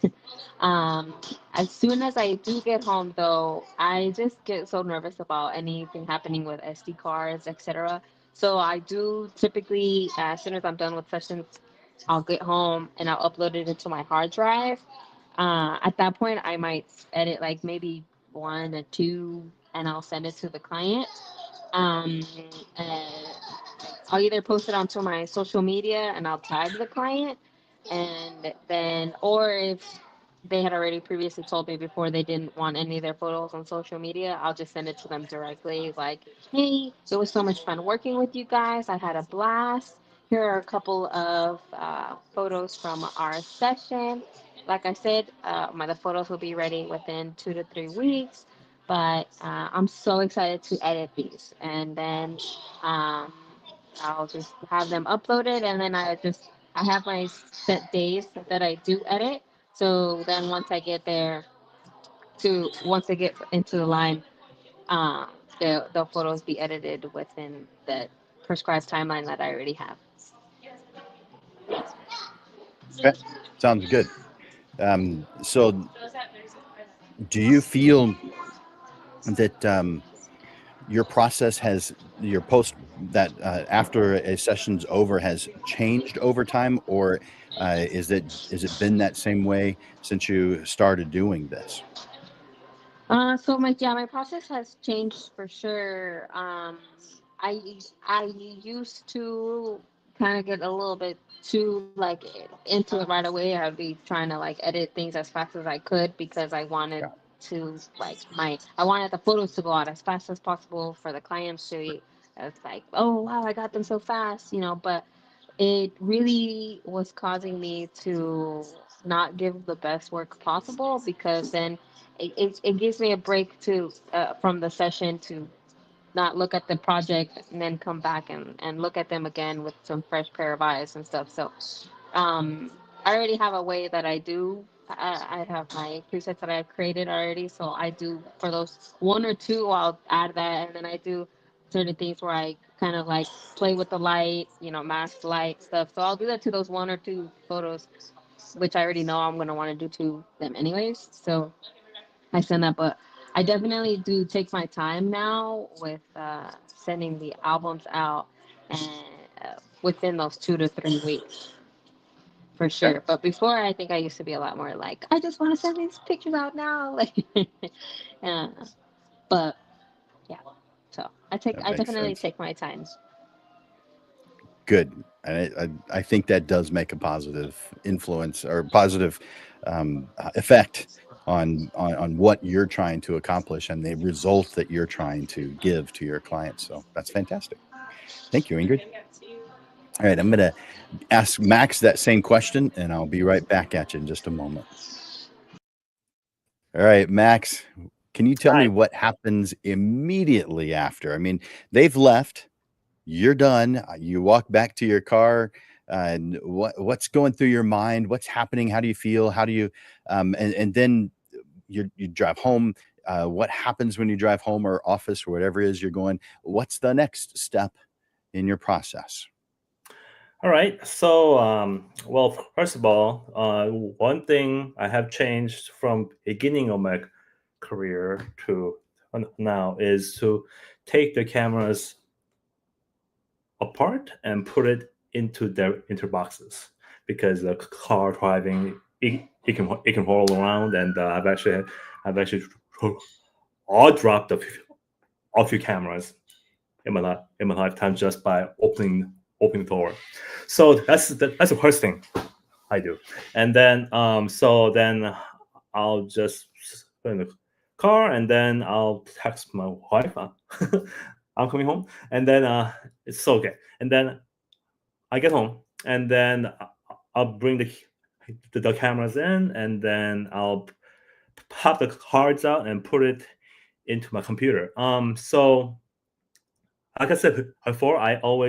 um, as soon as I do get home, though, I just get so nervous about anything happening with SD cards, etc. So I do typically, as soon as I'm done with sessions, I'll get home and I'll upload it into my hard drive. At that point, I might edit like maybe one or two, and I'll send it to the client. Um, and I'll either post it onto my social media and I'll tag the client, and then, or if they had already previously told me before they didn't want any of their photos on social media, I'll just send it to them directly. Like, hey, it was so much fun working with you guys. I had a blast. Here are a couple of photos from our session. Like I said, the photos will be ready within 2 to 3 weeks. But I'm so excited to edit these, and then um, I'll just have them uploaded, and then I have my set days that I do edit. So then once they get into the line, um, the photos be edited within the prescribed timeline that I already have. Okay, sounds good. So do you feel that your process has your post that after a session's over has changed over time, or is it been that same way since you started doing this? So my process has changed for sure. I used to kind of get a little bit too like into it right away. I'd be trying to like edit things as fast as I could because I wanted Yeah. to I wanted the photos to go out as fast as possible for the clients to. It's like, oh wow, I got them so fast, but it really was causing me to not give the best work possible because then it gives me a break to from the session to not look at the project and then come back and look at them again with some fresh pair of eyes and stuff. So um, I already have a way that I do. I have my presets that I've created already. So I do for those one or two, I'll add that. And then I do certain things where I kind of like play with the light, mask light stuff. So I'll do that to those one or two photos, which I already know I'm going to want to do to them anyways. So I send that, but I definitely do take my time now with sending the albums out and within those 2 to 3 weeks for Okay. sure. But before, I think I used to be a lot more like, I just want to send these pictures out now. Like, uh, but yeah, so That I makes definitely sense. take my time. Good. And I think that does make a positive influence or positive effect on what you're trying to accomplish and the result that you're trying to give to your clients. So that's fantastic. Thank you, Ingrid. All right, I'm going to ask Max that same question, and I'll be right back at you in just a moment. All right, Max, can you tell me Hi. what happens immediately after? I mean, they've left, you're done, you walk back to your car, and what's going through your mind? What's happening? How do you feel? How do you, and then you drive home. What happens when you drive home or office or whatever it is you're going? What's the next step in your process? All right. So, well, first of all, one thing I have changed from beginning of my career to now is to take the cameras apart and put it into their into boxes, because the car driving, it can roll around, and I've actually all dropped a few cameras in my lifetime just by opening the door. So that's the first thing I do. And then so then I'll just put in the car, and then I'll text my wife. I'm coming home, and then it's okay. And then I get home, and then I'll bring the cameras in, and then I'll pop the cards out and put it into my computer. So like I said before, I'll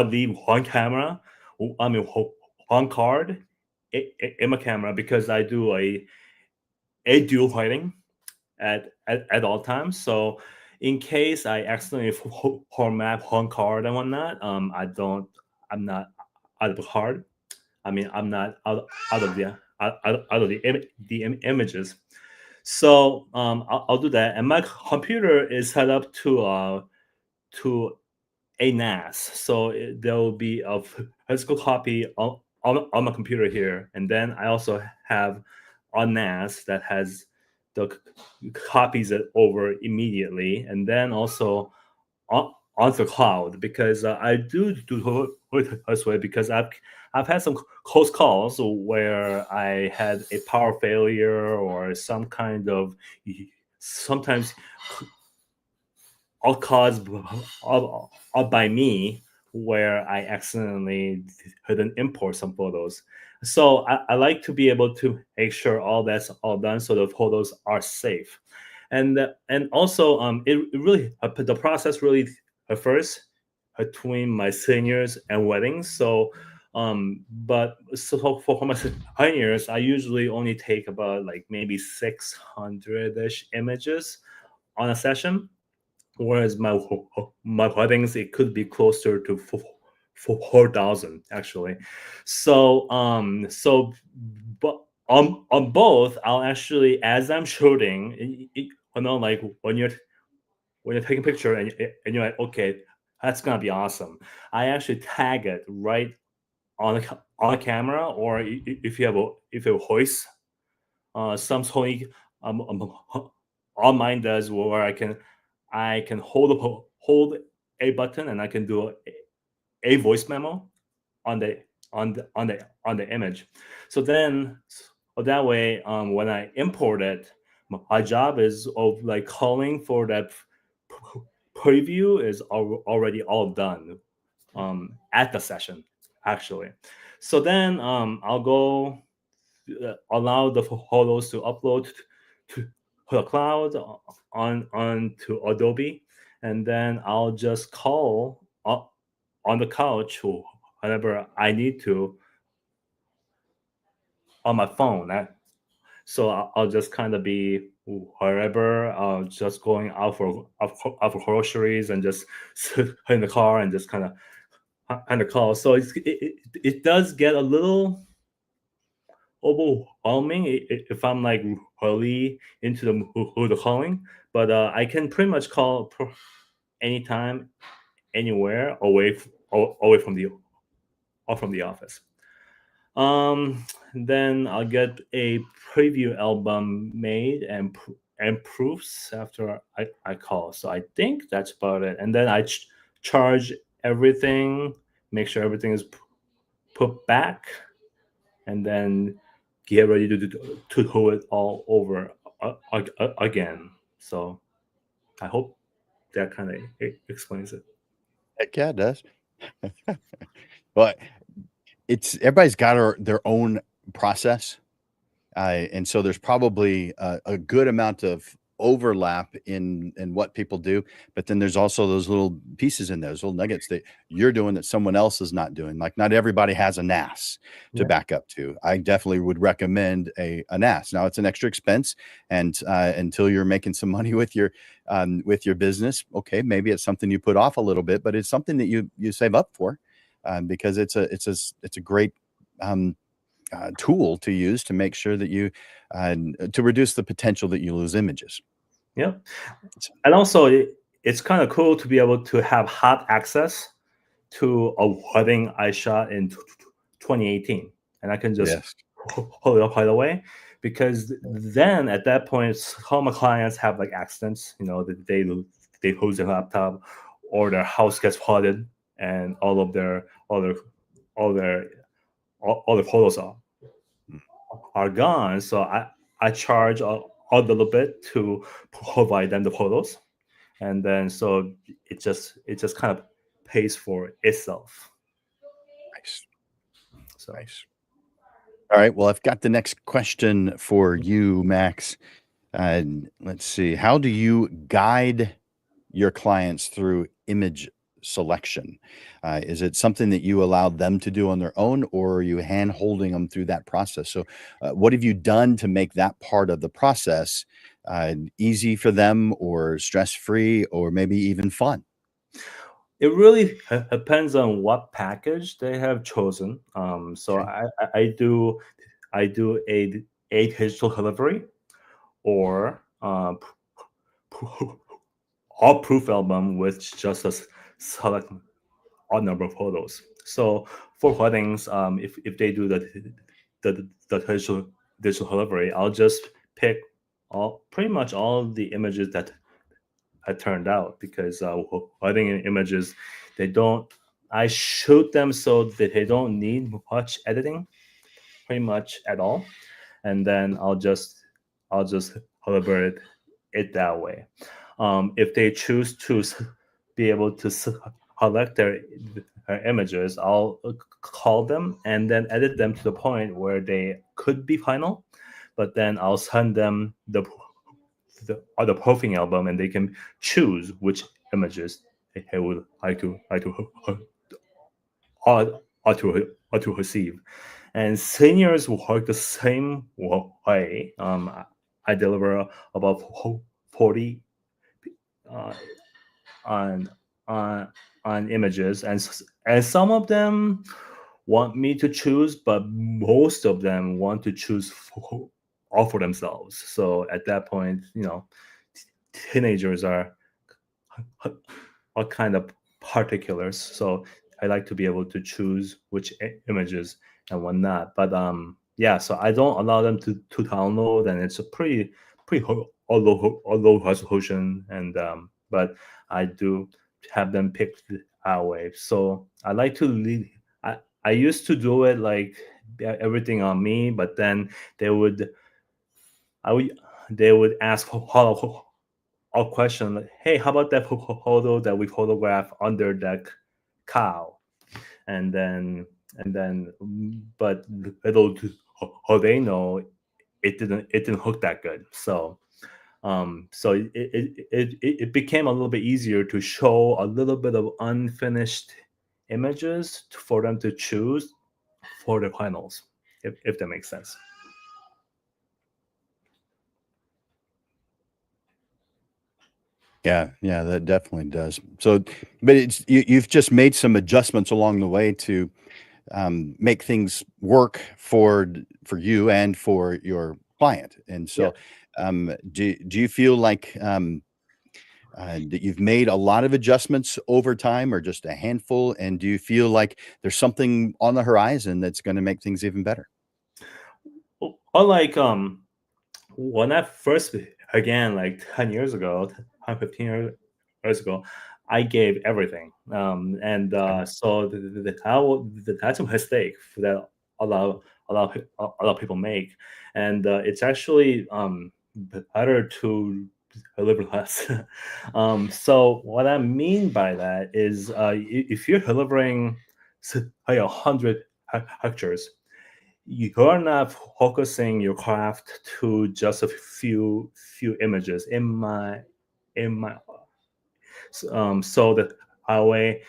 leave one camera, one card in my camera, because I do a dual writing at all times. So in case I accidentally format one card and whatnot, I'm not out of the card. I mean, I'm not out of the images. So I'll do that, and my computer is set up to a NAS. So there will be a physical copy on my computer here, and then I also have a NAS that has the copies it over immediately, and then also on the cloud, because I do it this way because I've had some close calls where I had a power failure or some kind of, sometimes all caused by me, where I accidentally didn't import some photos. So I like to be able to make sure all that's all done, so the photos are safe. And also it really the process really differs between my seniors and weddings. So but so for my seniors, I usually only take about like maybe 600-ish images on a session, whereas my weddings, it could be closer to 4,000 actually. So but on both, I'll actually, as I'm shooting, like when you're taking a picture, and you're like, okay, that's gonna be awesome, I actually tag it right on a camera, or if you have a voice, some Sony all mine does, where I can hold a button, and I can do a voice memo on the image. So then, that way, when I import it, my job is of like calling for that preview is already all done at the session actually. So then I'll go allow the photos to upload to the cloud onto Adobe, and then I'll just call on the couch whenever I need to on my phone. So I'll just kind of be wherever, just going out for groceries, and just sit in the car and just kind of call. So it does get a little overwhelming if I'm like really into the calling, but I can pretty much call anytime, anywhere, away from the office. Then I'll get a preview album made and proofs after I call. So I think that's about it. And then I charge everything, make sure everything is put back, and then get ready to do it all over again. So I hope that kind of explains it. Heck yeah, it does. Well, everybody's got their own process. And so there's probably a good amount of overlap in what people do, but then there's also those little pieces in those little nuggets that you're doing that someone else is not doing. Like not everybody has a NAS to back up to. I definitely would recommend a NAS. Now it's an extra expense, and until you're making some money with your business, okay, maybe it's something you put off a little bit, but it's something that you save up for, because it's a great tool to use to make sure that you to reduce the potential that you lose images. Yeah. And also, it's kind of cool to be able to have hot access to a wedding I shot in 2018. And I can just Yes. hold it up right away. Because then at that point, some of my clients have like accidents, they lose their laptop or their house gets flooded and all their photos are gone. So I charge a little bit to provide them the photos, and then so it just kind of pays for itself. Nice. So Nice. All right. Well, I've got the next question for you, Max. Let's see. How do you guide your clients through image selection? Is it something that you allow them to do on their own, or are you hand holding them through that process? So, what have you done to make that part of the process easy for them, or stress free, or maybe even fun? it really depends on what package they have chosen. So Okay. I do a digital delivery or a proof album with just a select odd number of photos. So for weddings, if they do the digital delivery, I'll just pick pretty much all the images that had turned out, because wedding images, they don't. I shoot them so that they don't need much editing, pretty much at all, and then I'll just deliberate it that way. If they choose to be able to select their images, I'll call them and then edit them to the point where they could be final, but then I'll send them the proofing album, and they can choose which images they would like to receive. And seniors work the same way. I deliver about 40 uh, on on images, and some of them want me to choose, but most of them want to choose all for themselves. So at that point, teenagers are kind of particulars. So I like to be able to choose which images and whatnot. But yeah, so I don't allow them to download, and it's a pretty low resolution. And but I do have them pick our way. So I like to lead. I used to do it like everything on me, but then they would I would they would ask a question like, "Hey, how about that photo that we photographed under that cow?" And then, but little do they know, it didn't hook that good. So it became a little bit easier to show a little bit of unfinished images for them to choose for the finals, if that makes sense. Yeah, yeah, that definitely does. So, but you've just made some adjustments along the way to make things work for you and for your client. And Yeah. so, do you feel like that you've made a lot of adjustments over time, or just a handful? And do you feel like there's something on the horizon that's going to make things even better? Unlike when I first began, like 10 years ago, 10, 15 years ago, I gave everything. And Okay. so that's a mistake that a lot, a lot of people make. And it's actually better to deliver less. So what I mean by that is, if you're delivering say 100 pictures, you're not focusing your craft to just a few images in my so that way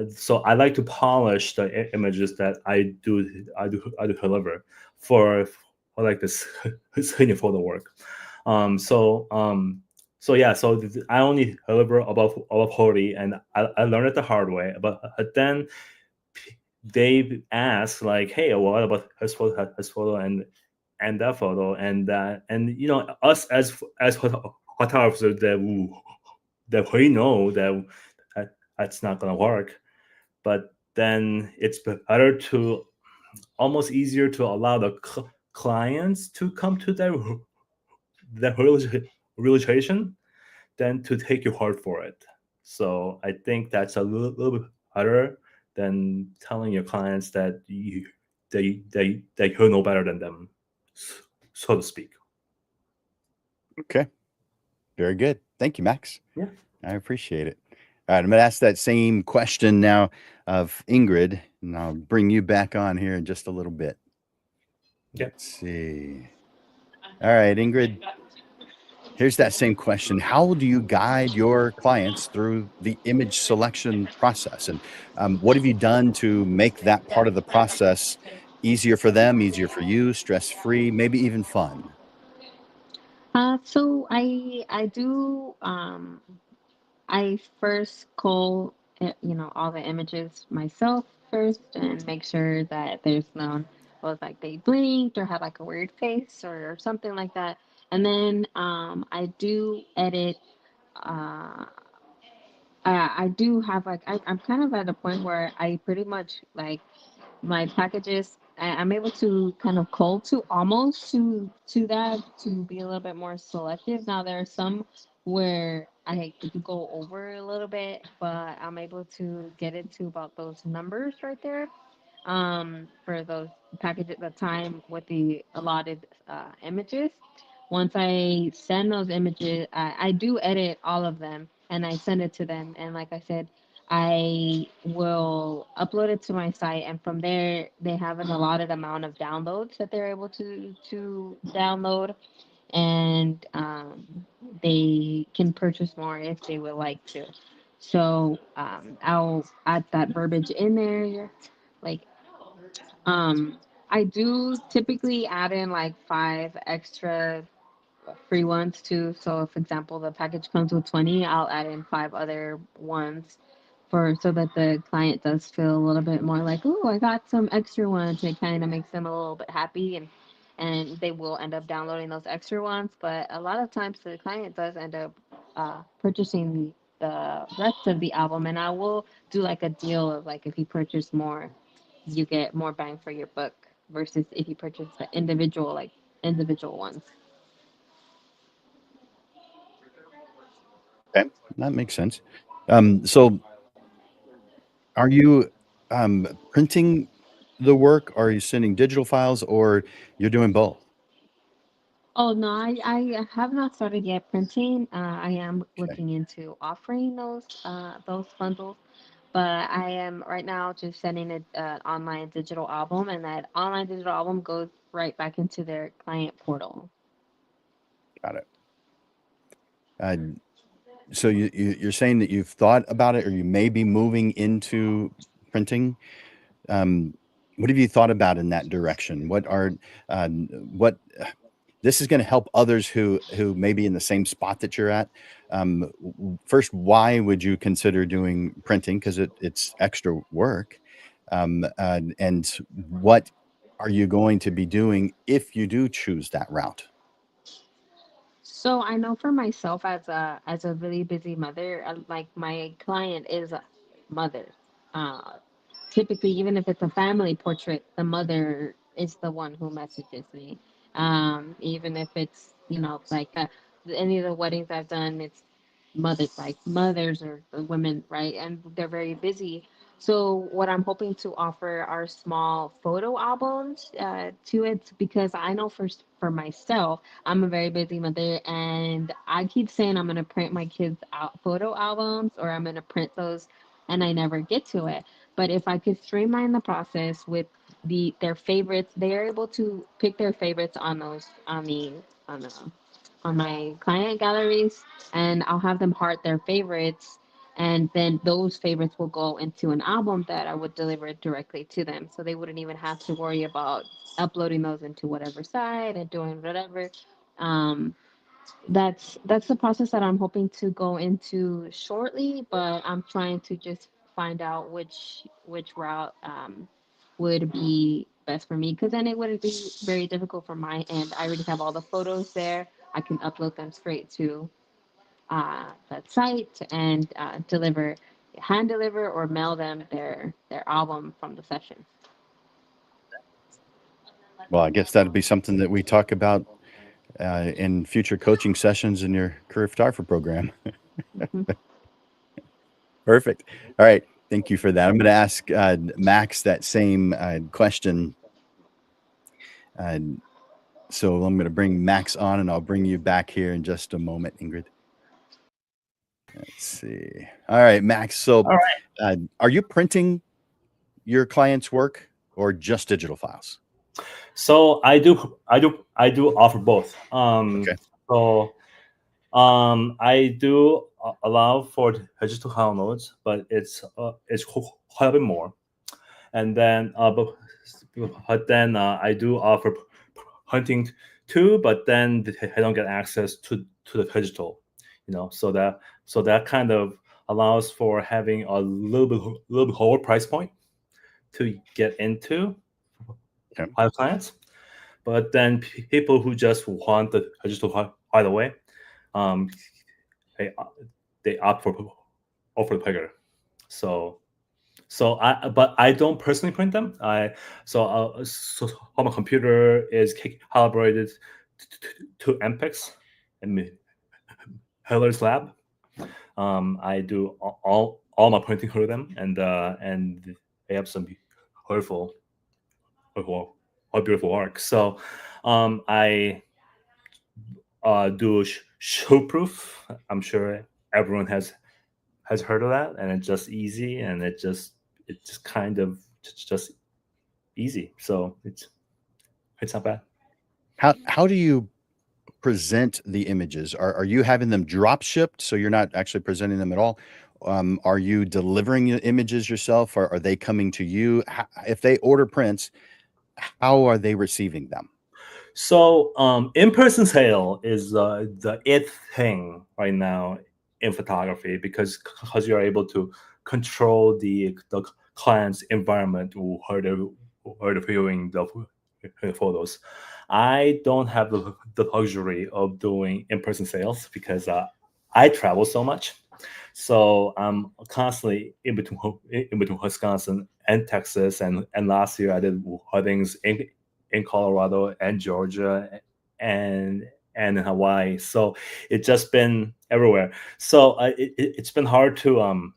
so I like to polish the images that I do deliver for like this senior photo work. So yeah, so I only deliver above 40, and I learned it the hard way. But then they ask like, hey, what about his photo and that photo and that, and us as photographers that we know that's not gonna work. But then it's better to almost easier to allow the clients to come to that realization than to take your word for it. So I think that's a little bit better than telling your clients that you know better than them, so to speak. Okay. Very good. Thank you, Max. Yeah. I appreciate it. All right, I'm going to ask that same question now of Ingrid, and I'll bring you back on here in just a little bit. Yeah. Let's see. All right, Ingrid, here's that same question. How do you guide your clients through the image selection process? And what have you done to make that part of the process easier for them, easier for you, stress-free, maybe even fun? So I do I first cull all the images myself first and make sure that there's none was like they blinked or had like a weird face or something like that. And then I do edit. Uh, I do have like I'm kind of at a point where I pretty much like my packages. I'm able to kind of cull to almost to that to be a little bit more selective. Now there are some where I could go over a little bit, but I'm able to get it to about those numbers right there for those packages at the time with the allotted images. Once I send those images, I do edit all of them and I send it to them. And like I said, I will upload it to my site, and from there they have an allotted amount of downloads that they're able to download, and they can purchase more if they would like to. So I'll add that verbiage in there, like I do typically add in like 5 extra free ones too. So if example the package comes with 20, I'll add in 5 other ones for so that the client does feel a little bit more like, oh, I got some extra ones. It kind of makes them a little bit happy, and they will end up downloading those extra ones. But a lot of times the client does end up purchasing the rest of the album, and I will do like a deal of like if you purchase more, you get more bang for your buck versus if you purchase the individual ones. Okay, that makes sense. So are you printing the work? Are you sending digital files, or you're doing both? Oh no, I have not started yet printing. I am Okay, looking into offering those bundles, but I am right now just sending an online digital album, and that online digital album goes right back into their client portal. got it. Uh, so you're saying that you've thought about it, or you may be moving into printing. Um, what have you thought about in that direction? What this is going to help others who may be in the same spot that you're at. First, why would you consider doing printing? Because it's extra work. And what are you going to be doing if you do choose that route? So I know for myself as a really busy mother, like my client is a mother. Uh, Typically, even if it's a family portrait, the mother is the one who messages me. Even if it's like any of the weddings I've done, it's mothers, like mothers or women, right? And they're very busy. So what I'm hoping to offer are small photo albums to it, because I know for myself, I'm a very busy mother, and I keep saying I'm going to print my kids' out photo albums, or I'm going to print those, and I never get to it. But if I could streamline the process with their favorites. They are able to pick their favorites on those on the on my client galleries, and I'll have them heart their favorites, and then those favorites will go into an album that I would deliver directly to them, so they wouldn't even have to worry about uploading those into whatever site and doing whatever. Um, that's the process that I'm hoping to go into shortly, but I'm trying to just find out which route would be best for me, because then it wouldn't be very difficult from my end. I already have all the photos there. I can upload them straight to that site and hand deliver or mail them their album from the session. Well, I guess that'd be something that we talk about in future coaching sessions in your career photographer program. Mhm. Perfect. All right. Thank you for that. I'm going to ask Max that same question. So I'm going to bring Max on, and I'll bring you back here in just a moment, Ingrid. Let's see. All right, Max. So All right. are you printing your clients' work or just digital files? So I do offer both. Okay. So I do allow for digital downloads, but it's quite a bit more. And then but then I do offer hunting too, but then I don't get access to the digital, so that kind of allows for having a little bit lower price point to get into Okay. our clients. But then people who just want the digital right away, they opt for the bigger. So but I don't personally print them. So my computer is calibrated to MPEX and Heller's lab. I do all my printing through them, and they have some beautiful work. So I do show proof. I'm sure everyone has heard of that, and it's just easy, and it's just kind of just easy. So it's not bad. How do you present the images? Are you having them drop shipped, so you're not actually presenting them at all? Are you delivering the images yourself, or are they coming to you? If they order prints, how are they receiving them? So in-person sale is the it thing right now in photography, because you're able to control the client's environment where they're viewing the photos. I don't have the luxury of doing in-person sales because I travel so much. So I'm constantly in between Wisconsin and Texas, and last year I did weddings in Colorado and Georgia and in Hawaii. So it's just been everywhere. So it's been hard to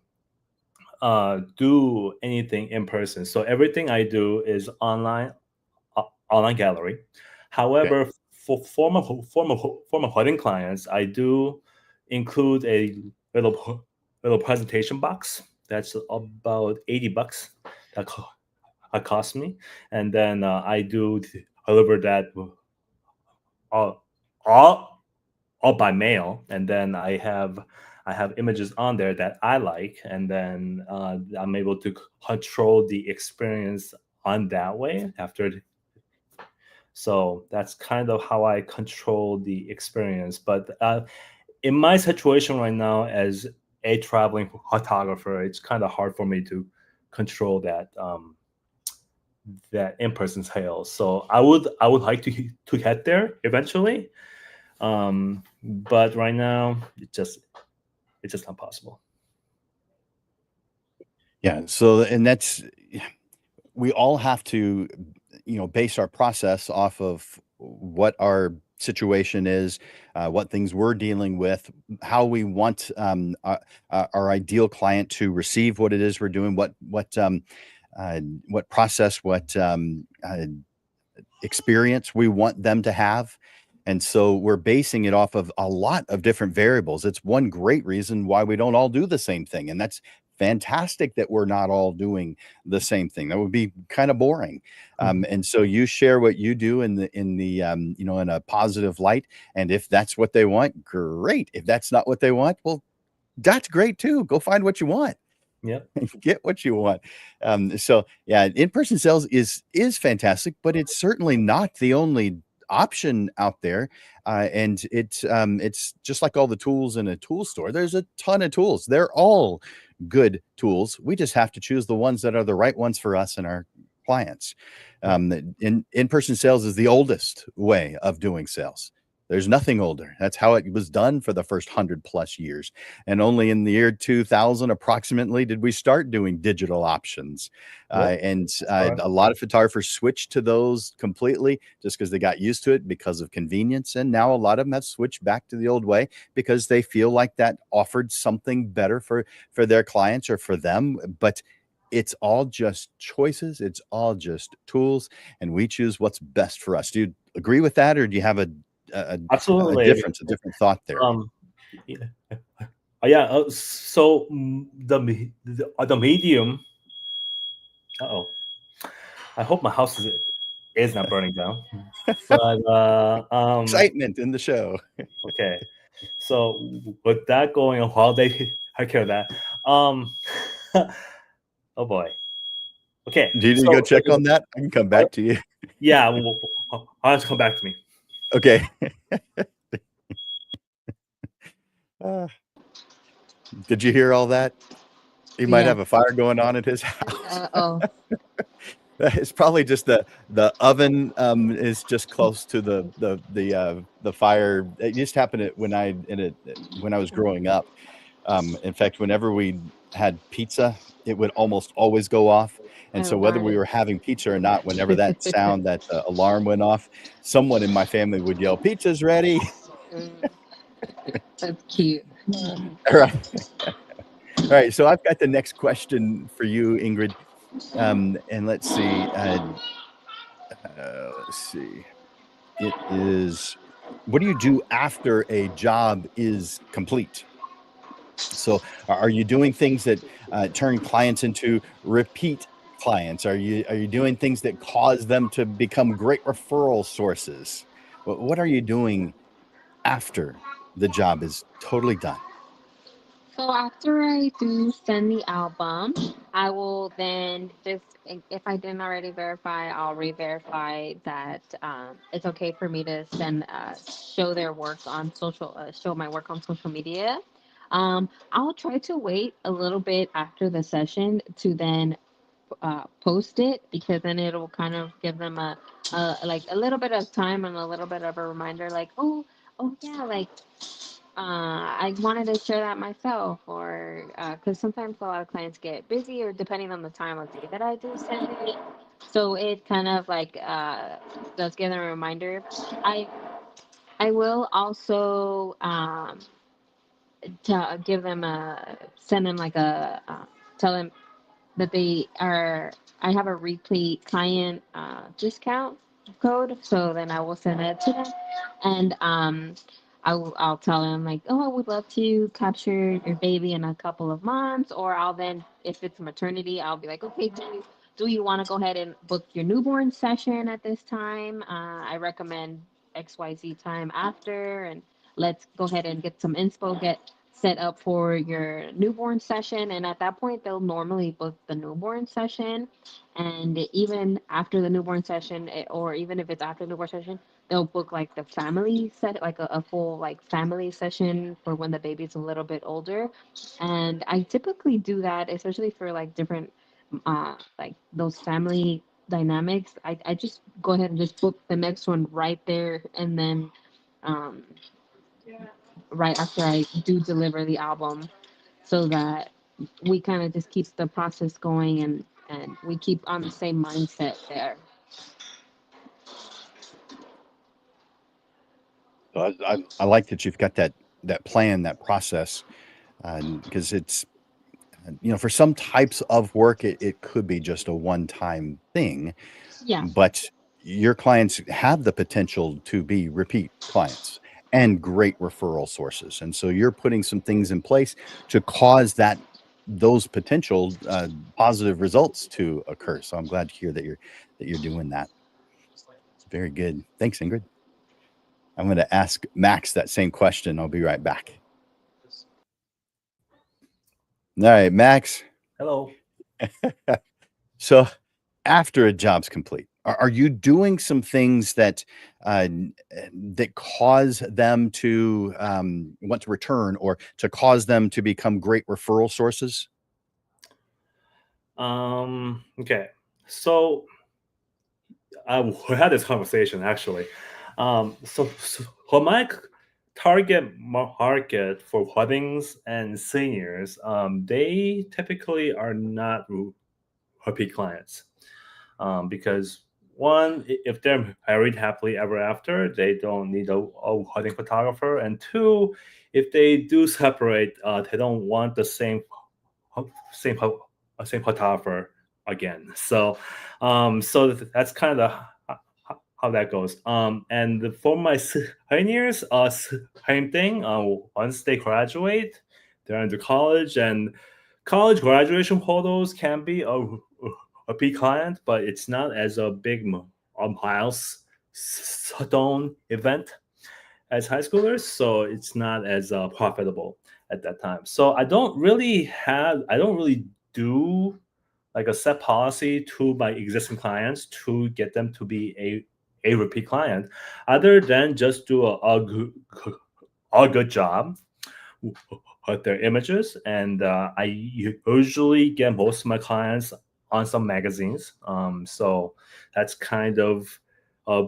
do anything in person. So everything I do is online gallery. However, Okay. for former wedding clients, I do include a little presentation box that's about $80 that cost me, and then I do deliver that all, all by mail, and then I have images on there that I like, and then I'm able to control the experience on that way after. So that's kind of how I control the experience. But in my situation right now, as a traveling photographer, it's kind of hard for me to control that that in-person sales. So I would like to get there eventually, but right now it's just not possible. Yeah. So, and that's, we all have to, base our process off of what our situation is, what things we're dealing with, how we want our ideal client to receive what it is we're doing, what process, what experience we want them to have. And so we're basing it off of a lot of different variables. It's one great reason why we don't all do the same thing. And that's fantastic that we're not all doing the same thing. That would be kind of boring. Mhm. And so you share what you do in the you know, in a positive light. And if that's what they want, great. If that's not what they want, well, that's great too. Go find what you want. Yep. Get what you want. So yeah, in-person sales is fantastic, but it's certainly not the only option out there. And it's just like all the tools in a tool store. There's a ton of tools. They're all good tools. We just have to choose the ones that are the right ones for us and our clients. Yeah. In-person sales is the oldest way of doing sales. There's nothing older. That's how it was done for the first 100+ years. And only in the year 2000, approximately, did we start doing digital options. Yep. And Correct. a lot of photographers switched to those completely just because they got used to it because of convenience. And now a lot of them have switched back to the old way because they feel like that offered something better for their clients or for them. But it's all just choices. It's all just tools, and we choose what's best for us. Do you agree with that, or do you have a Absolutely. different thought there? Yeah. Yeah. So the medium. Uh-oh. I hope my house is not burning down. But Excitement in the show. okay. So with that going on, while they take care of that, oh boy. Okay. Do you need to So go check on that? I can come back to you. yeah, I'll have to come back to me. Okay. Did you hear all that? He might Yeah. have a fire going on at his house. Oh, It's probably just the oven is just close to the fire. It just happened when I was growing up. In fact, whenever we had pizza, it would almost always go off. And so whether we right. were having pizza or not, whenever that sound, that alarm went off, someone in my family would yell, "Pizza's ready." Mm, that's cute. All right. All right. So I've got the next question for you, Ingrid. And let's see. Let's see. It is, what do you do after a job is complete? So are you doing things that turn clients into repeat clients? Are you doing things that cause them to become great referral sources? What are you doing after the job is totally done? So after I do send the album, I will then just, if I didn't already verify, I'll re-verify that it's okay for me to send, show their work on show my work on social media. I'll try to wait a little bit after the session to then post it, because then it'll kind of give them like a little bit of time and a little bit of a reminder, like, oh yeah, like I wanted to share that myself, or because sometimes a lot of clients get busy, or depending on the time of day that I do send it. So it kind of like does give them a reminder. I I will also give them send them like tell them that they are, I have a replay client discount code, so then I will send that to them. And I'll tell them like, oh, I would love to capture your baby in a couple of months, or I'll then, if it's maternity, I'll be like, okay, do you want to go ahead and book your newborn session at this time? I recommend XYZ time after, and let's go ahead and get some inspo, get set up for your newborn session. And at that point, they'll normally book the newborn session. And even after the newborn session, or even if it's after the newborn session, they'll book like the family set, like a full like family session for when the baby's a little bit older. And I typically do that, especially for like different like those family dynamics. I just go ahead and just book the next one right there, and then um right after I do deliver the album, so that we kind of just keep the process going, and we keep on the same mindset there. So I like that you've got that plan, that process, because it's, you know, for some types of work, it could be just a one-time thing, Yeah. but your clients have the potential to be repeat clients and great referral sources. And so you're putting some things in place to cause that those potential positive results to occur. So I'm glad to hear that you're doing that. Very good. Thanks, Ingrid. I'm going to ask Max that same question. I'll be right back. All right, Max. Hello. So after a job's complete, are you doing some things that that cause them to want to return, or to cause them to become great referral sources? Okay. So we had this conversation actually. So for my target market for weddings and seniors, they typically are not repeat clients, because one, if they're married happily ever after, they don't need a wedding photographer, and two, if they do separate, they don't want the same same photographer again. So, that's kind of how that goes. And for my seniors, same thing. Once they graduate, they're into college, and college graduation photos can be a big client, but it's not as a big milestone event as high schoolers, so it's not as profitable at that time. So I don't really do like a set policy to my existing clients to get them to be a repeat client, other than just do a good job with their images. And I usually get most of my clients on some magazines. So that's kind of a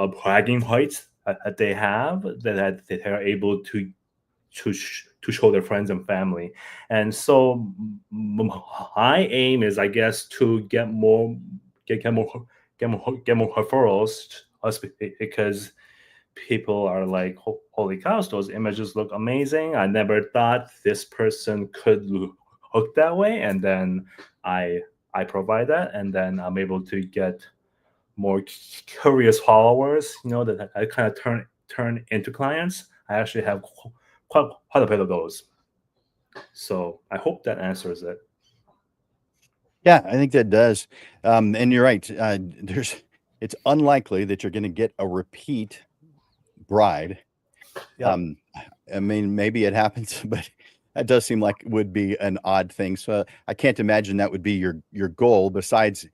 bragging rights that they have, that they are able to to show their friends and family. And so my aim is, I guess, to get more referrals, because people are like, holy cows, those images look amazing. I never thought this person could look that way. And then I provide that, and then I'm able to get more curious followers, that I kind of turn into clients. I actually have quite a bit of those. So I hope that answers it. Yeah, I think that does. And you're right. It's unlikely that you're going to get a repeat bride. Yeah. I mean, maybe it happens, but that does seem like it would be an odd thing. So I can't imagine that would be your goal. Besides,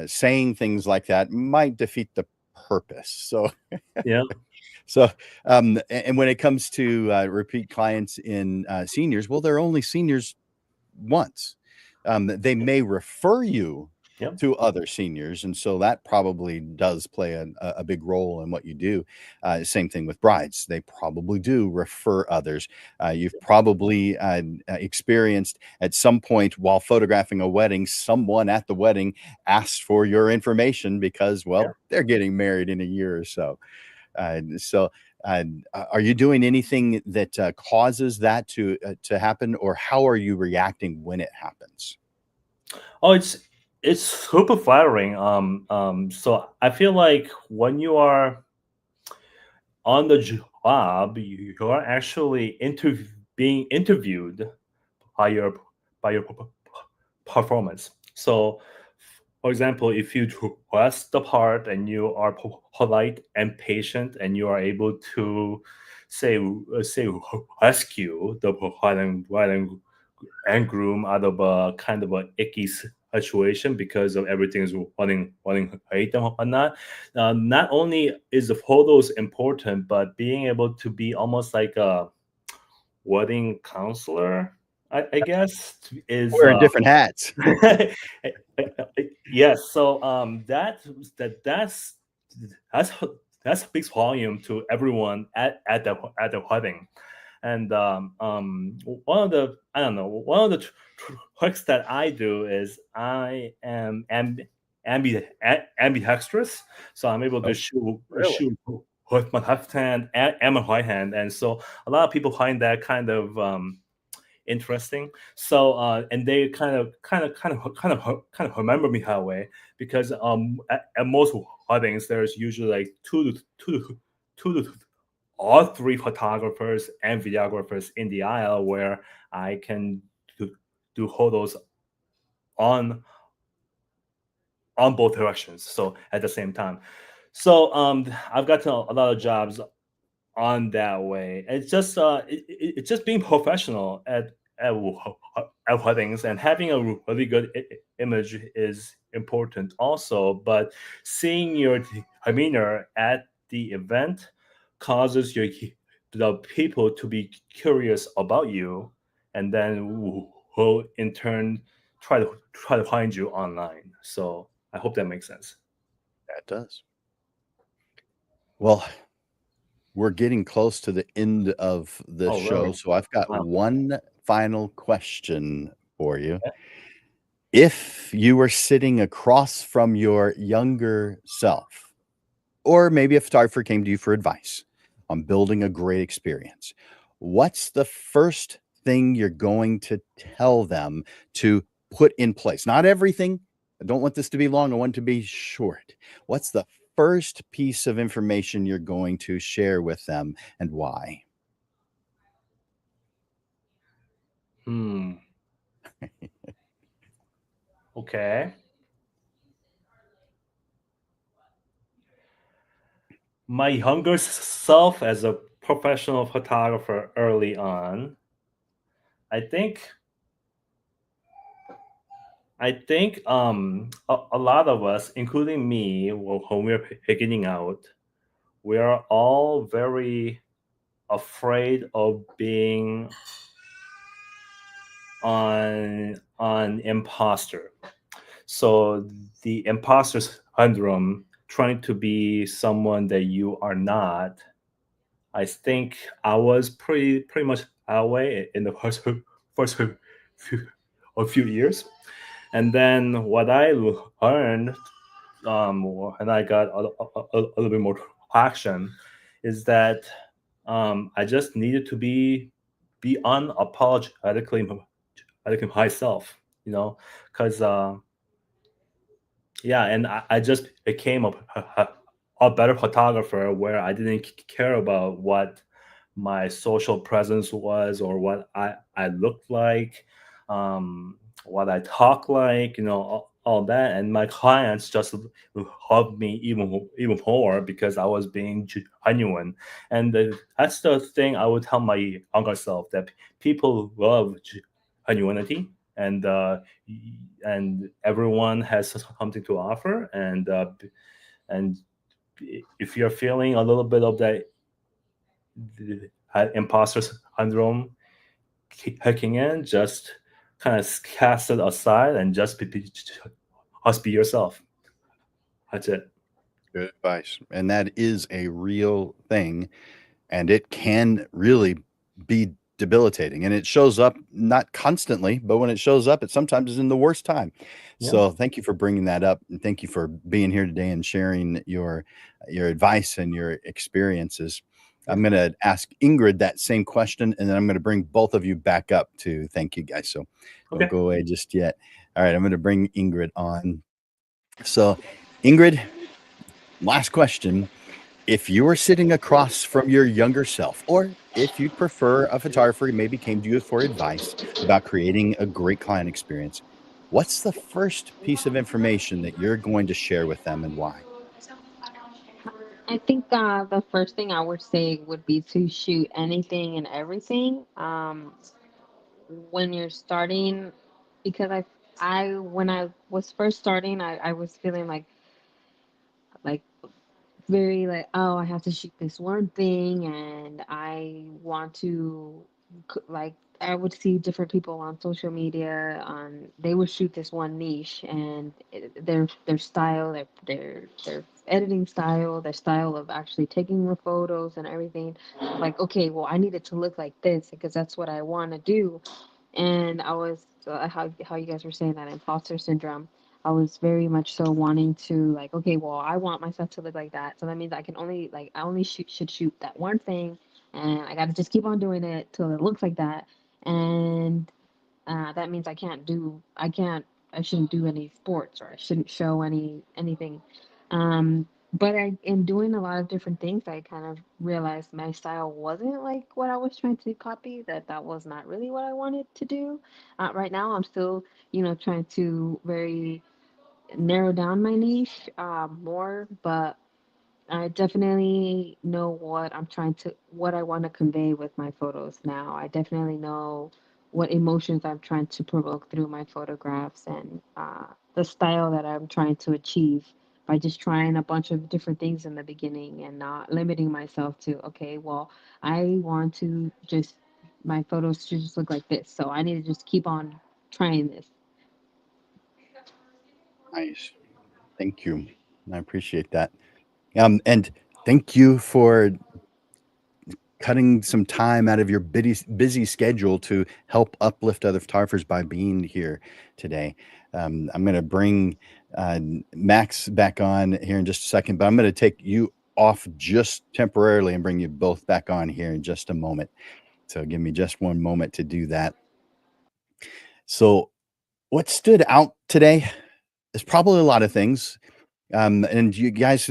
saying things like that might defeat the purpose. So Yeah. So, and when it comes to repeat clients in seniors, well, they're only seniors once. They may refer you Yep. to other seniors, and so that probably does play a big role in what you do. Same thing with brides; they probably do refer others. You've probably experienced at some point while photographing a wedding, someone at the wedding asked for your information because, well, Yeah. they're getting married in a year or so. So, are you doing anything that causes that to happen, or how are you reacting when it happens? Oh, it's super flattering. So I feel like when you are on the job, you are actually being interviewed by your performance. So, for example, if you dress the part and you are polite and patient, and you are able to say rescue the bride and groom out of a kind of a icky situation because of everything's running late and whatnot. Not only is the photos important, but being able to be almost like a wedding counselor, I guess, is Wearing different hats. yes. So that's that speaks volume to everyone at the wedding. And one of the tricks that I do is I am ambidextrous, so I'm able to Oh, really? shoot with my left hand and my right hand, and so a lot of people find that kind of interesting. So and they kind of remember me that way, because at most weddings there's usually like two to all three photographers and videographers in the aisle, where I can do photos on on both directions, so at the same time. So I've gotten a lot of jobs on that way. It's just being professional at weddings, and having a really good image is important also. But seeing your demeanor at the event causes the people to be curious about you, and then will in turn try to find you online. So I hope that makes sense. That does. Well, we're getting close to the end of the Oh, show, really? so I've got Wow. one final question for you. Yeah. If you were sitting across from your younger self, or maybe a photographer came to you for advice on building a great experience, what's the first thing you're going to tell them to put in place? Not everything. I don't want this to be long. I want it to be short. What's the first piece of information you're going to share with them and why? Hmm. Okay. My younger self as a professional photographer early on, I think a lot of us, including me, when we're beginning out, we are all very afraid of being on imposter. So the imposter syndrome, trying to be someone that you are not. I think I was pretty much that way in the first few, a few years, and then what I learned, and I got a little bit more action, is that I just needed to be unapologetically myself, you know, because yeah, and I just became a better photographer where I didn't care about what my social presence was, or what I looked like, what I talk like, you know, all that. And my clients just loved me even more because I was being genuine. And that's the thing I would tell my younger self, that people love genuinity, and everyone has something to offer. And if you're feeling a little bit of that imposter syndrome kicking in, just kind of cast it aside and just be yourself. That's it. Good advice. And that is a real thing. And it can really be debilitating. And it shows up not constantly, but when it shows up, it sometimes is in the worst time. Yeah. So thank you for bringing that up, and thank you for being here today and sharing your advice and your experiences. Yeah. I'm going to ask Ingrid that same question, and then I'm going to bring both of you back up to thank you guys. So don't Okay. go away just yet. All right, I'm going to bring Ingrid on. So, Ingrid, last question. If you were sitting across from your younger self, or if you'd prefer a photographer who maybe came to you for advice about creating a great client experience, what's the first piece of information that you're going to share with them and why? I think the first thing I would say would be to shoot anything and everything when you're starting, because I when I was first starting, I was feeling like very like, oh, I have to shoot this one thing, and I want to like, I would see different people on social media on, they would shoot this one niche, and their style, their editing style, their style of actually taking the photos and everything, like, okay, well, I need it to look like this because that's what I want to do. And I was how you guys were saying that imposter syndrome. I was very much so wanting to, like, okay, well, I want myself to look like that, so that means I can only, like, I only should shoot that one thing, and I got to just keep on doing it till it looks like that. And that means I shouldn't do any sports, or I shouldn't show anything. But in doing a lot of different things, I kind of realized my style wasn't like what I was trying to copy, that was not really what I wanted to do. Right now, I'm still, trying to very narrow down my niche more, but I definitely know what I want to convey with my photos now. I definitely know what emotions I'm trying to provoke through my photographs and the style that I'm trying to achieve by just trying a bunch of different things in the beginning and not limiting myself to, okay, well, I want to just, my photos should just look like this. So I need to just keep on trying this. Nice. Thank you. I appreciate that. And thank you for cutting some time out of your busy schedule to help uplift other photographers by being here today. I'm going to bring Max back on here in just a second, but I'm going to take you off just temporarily and bring you both back on here in just a moment. So give me just one moment to do that. So what stood out today is probably a lot of things. And you guys,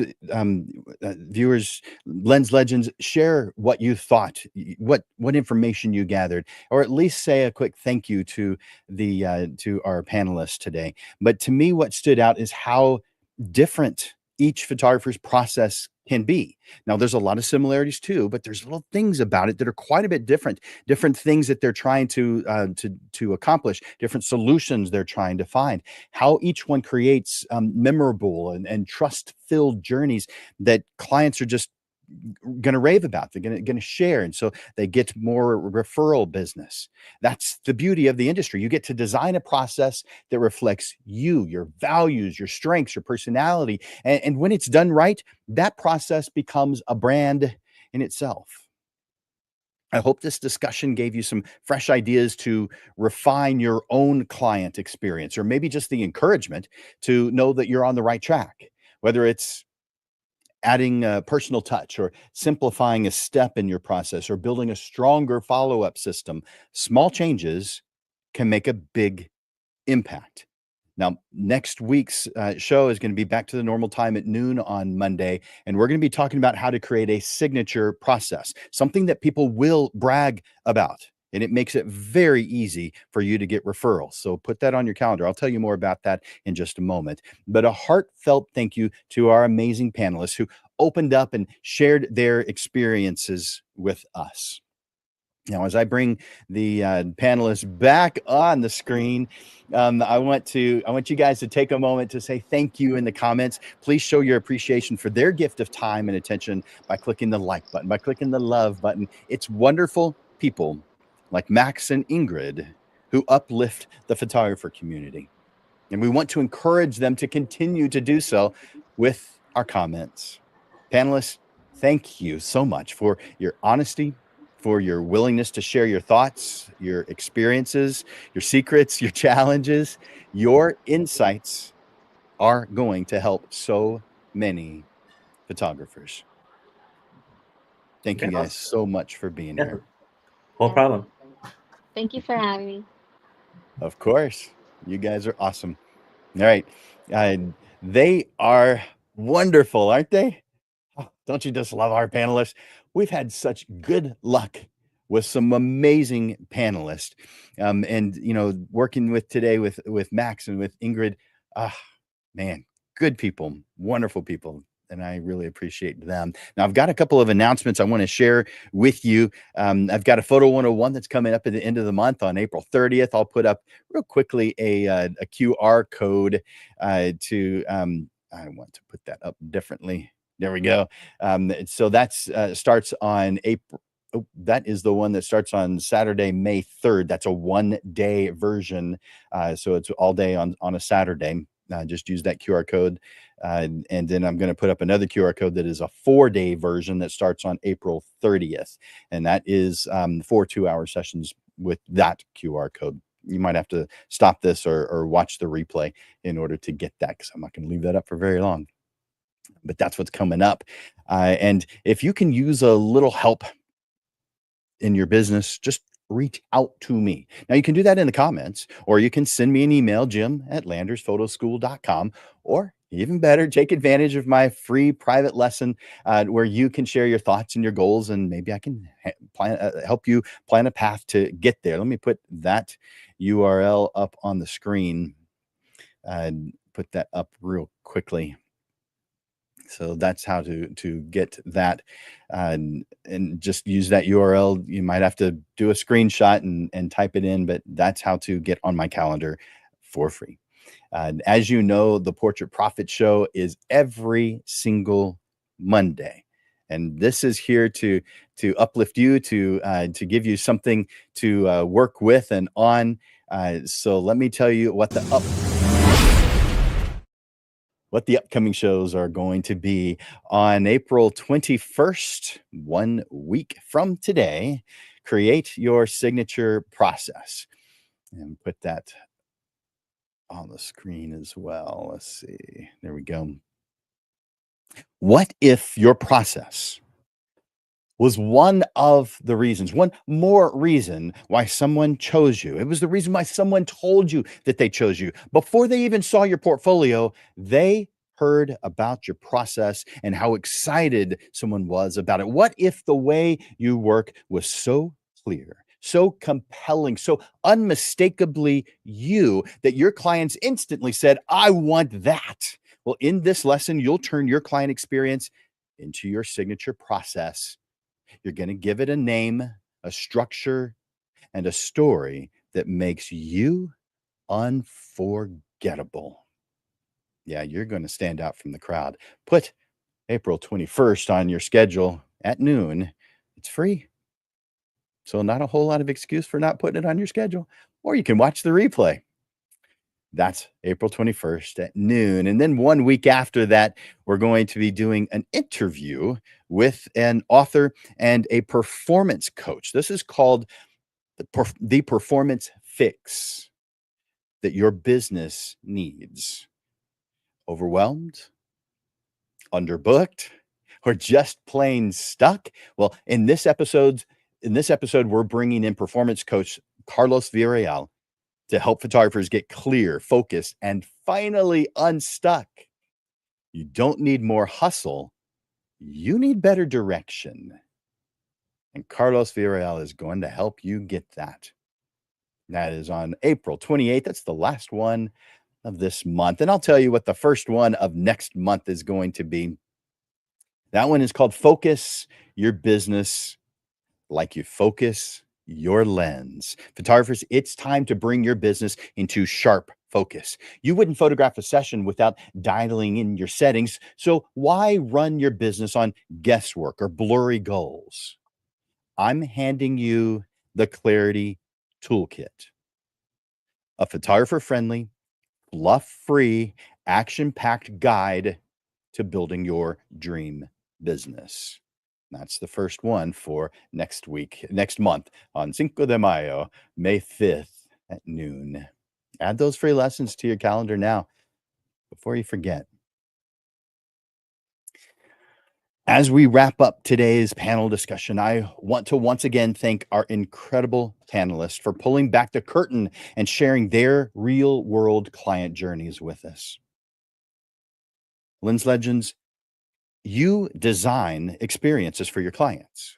viewers, Lens Legends, share what you thought, what information you gathered, or at least say a quick thank you to to our panelists today. But to me, what stood out is how different each photographer's process can be. Now, there's a lot of similarities too, but there's little things about it that are quite a bit different. Different things that they're trying to accomplish, different solutions they're trying to find. How each one creates memorable and trust-filled journeys that clients are just going to rave about. They're going to share, and so they get more referral business. That's the beauty of the industry. You get to design a process that reflects you, your values, your strengths, your personality, and when it's done right, that process becomes a brand in itself. I hope this discussion gave you some fresh ideas to refine your own client experience, or maybe just the encouragement to know that you're on the right track, whether it's adding a personal touch or simplifying a step in your process or building a stronger follow-up system. Small changes can make a big impact. Now, next week's show is going to be back to the normal time at noon on Monday, and we're going to be talking about how to create a signature process, something that people will brag about. And it makes it very easy for you to get referrals. So put that on your calendar. I'll tell you more about that in just a moment. But a heartfelt thank you to our amazing panelists who opened up and shared their experiences with us. Now, as I bring the panelists back on the screen, I want you guys to take a moment to say thank you in the comments. Please show your appreciation for their gift of time and attention by clicking the like button, by clicking the love button. It's wonderful people like Max and Ingrid who uplift the photographer community. And we want to encourage them to continue to do so with our comments. Panelists, thank you so much for your honesty, for your willingness to share your thoughts, your experiences, your secrets, your challenges. Your insights are going to help so many photographers. Thank you guys so much for being Yeah, here. no problem. Thank you for having me. Of course. You guys are awesome. All right. They are wonderful, aren't they? Oh, don't you just love our panelists? We've had such good luck with some amazing panelists. And working with today with Max and with Ingrid, man, good people, wonderful people. And I really appreciate them. Now, I've got a couple of announcements I want to share with you. I've got a Photo 101 that's coming up at the end of the month on April 30th. I'll put up real quickly a QR code to, I want to put that up differently. There we go. So that's starts on April. Oh, that is the one that starts on Saturday, May 3rd. That's a one-day version. So it's all day on a Saturday. Just use that QR code. And then I'm going to put up another QR code that is a 4-day version that starts on April 30th. And that is 4 2-hour sessions with that QR code. You might have to stop this or watch the replay in order to get that, because I'm not going to leave that up for very long. But that's what's coming up. And if you can use a little help in your business, just reach out to me. Now, you can do that in the comments, or you can send me an email, jim@landersphotoschool.com, or Even better, take advantage of my free private lesson where you can share your thoughts and your goals, and maybe I can help you plan a path to get there. Let me put that URL up on the screen and put that up real quickly. So that's how to get that, and just use that URL. You might have to do a screenshot and type it in, but that's how to get on my calendar for free. As you know, the Portrait Profit Show is every single Monday, and this is here to uplift you, to give you something to work with and on. So let me tell you what the upcoming shows are going to be. On April 21st, 1 week from today, create your signature process, and put that on the screen as well. Let's see. There we go. What if your process was one of the reasons, one more reason why someone chose you? It was the reason why someone told you that they chose you. Before they even saw your portfolio, they heard about your process and how excited someone was about it. What if the way you work was so clear, so compelling, so unmistakably you that your clients instantly said, I want that? Well, in this lesson, you'll turn your client experience into your signature process. You're going to give it a name, a structure, and a story that makes you unforgettable. Yeah, you're going to stand out from the crowd. Put April 21st on your schedule at noon. It's free. So not a whole lot of excuse for not putting it on your schedule. Or you can watch the replay. That's April 21st at noon. And then 1 week after that, we're going to be doing an interview with an author and a performance coach. This is called the performance fix that your business needs. Overwhelmed, underbooked, or just plain stuck? Well, in this episode, we're bringing in performance coach Carlos Villarreal to help photographers get clear, focused, and finally unstuck. You don't need more hustle. You need better direction. And Carlos Villarreal is going to help you get that. That is on April 28th. That's the last one of this month. And I'll tell you what the first one of next month is going to be. That one is called Focus Your Business Like You Focus Your Lens. Photographers, it's time to bring your business into sharp focus. You wouldn't photograph a session without dialing in your settings. So why run your business on guesswork or blurry goals? I'm handing you the Clarity Toolkit, a photographer-friendly, fluff-free, action-packed guide to building your dream business. That's the first one for next month on Cinco de Mayo, May 5th at noon. Add those free lessons to your calendar now before you forget. As we wrap up today's panel discussion, I want to once again thank our incredible panelists for pulling back the curtain and sharing their real-world client journeys with us. Lens Legends, you design experiences for your clients.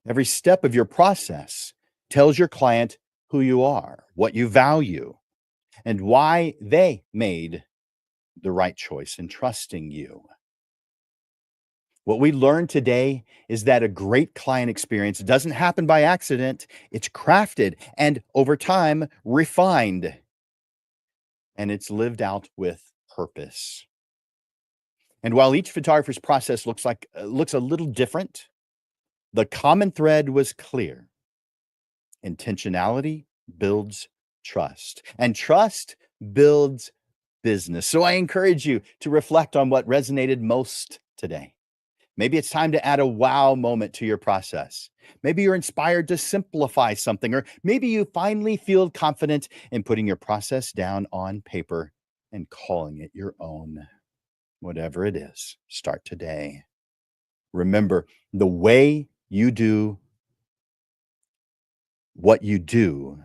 Every step of your process tells your client who you are, what you value, and why they made the right choice in trusting you. What we learned today is that a great client experience doesn't happen by accident. It's crafted and over time refined, and it's lived out with purpose. And while each photographer's process looks a little different, the common thread was clear. Intentionality builds trust, and trust builds business. So I encourage you to reflect on what resonated most today. Maybe it's time to add a wow moment to your process. Maybe you're inspired to simplify something, or maybe you finally feel confident in putting your process down on paper and calling it your own. Whatever it is, start today. Remember, the way you do what you do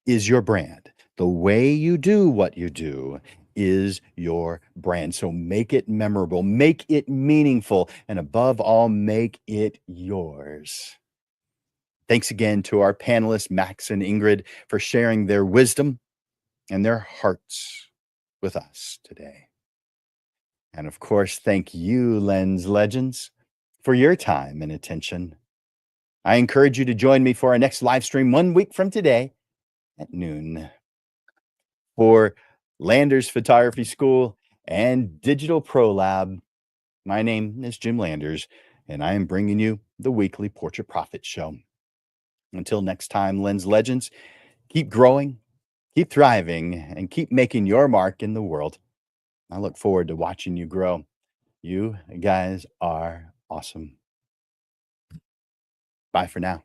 is your brand. The way you do what you do is your brand. So make it memorable, make it meaningful, and above all, make it yours. Thanks again to our panelists, Max and Ingrid, for sharing their wisdom and their hearts with us today. And of course, thank you, Lens Legends, for your time and attention. I encourage you to join me for our next live stream 1 week from today at noon. For Landers Photography School and Digital Pro Lab, my name is Jim Landers, and I am bringing you the weekly Portrait Profit Show. Until next time, Lens Legends, keep growing, keep thriving, and keep making your mark in the world. I look forward to watching you grow. You guys are awesome. Bye for now.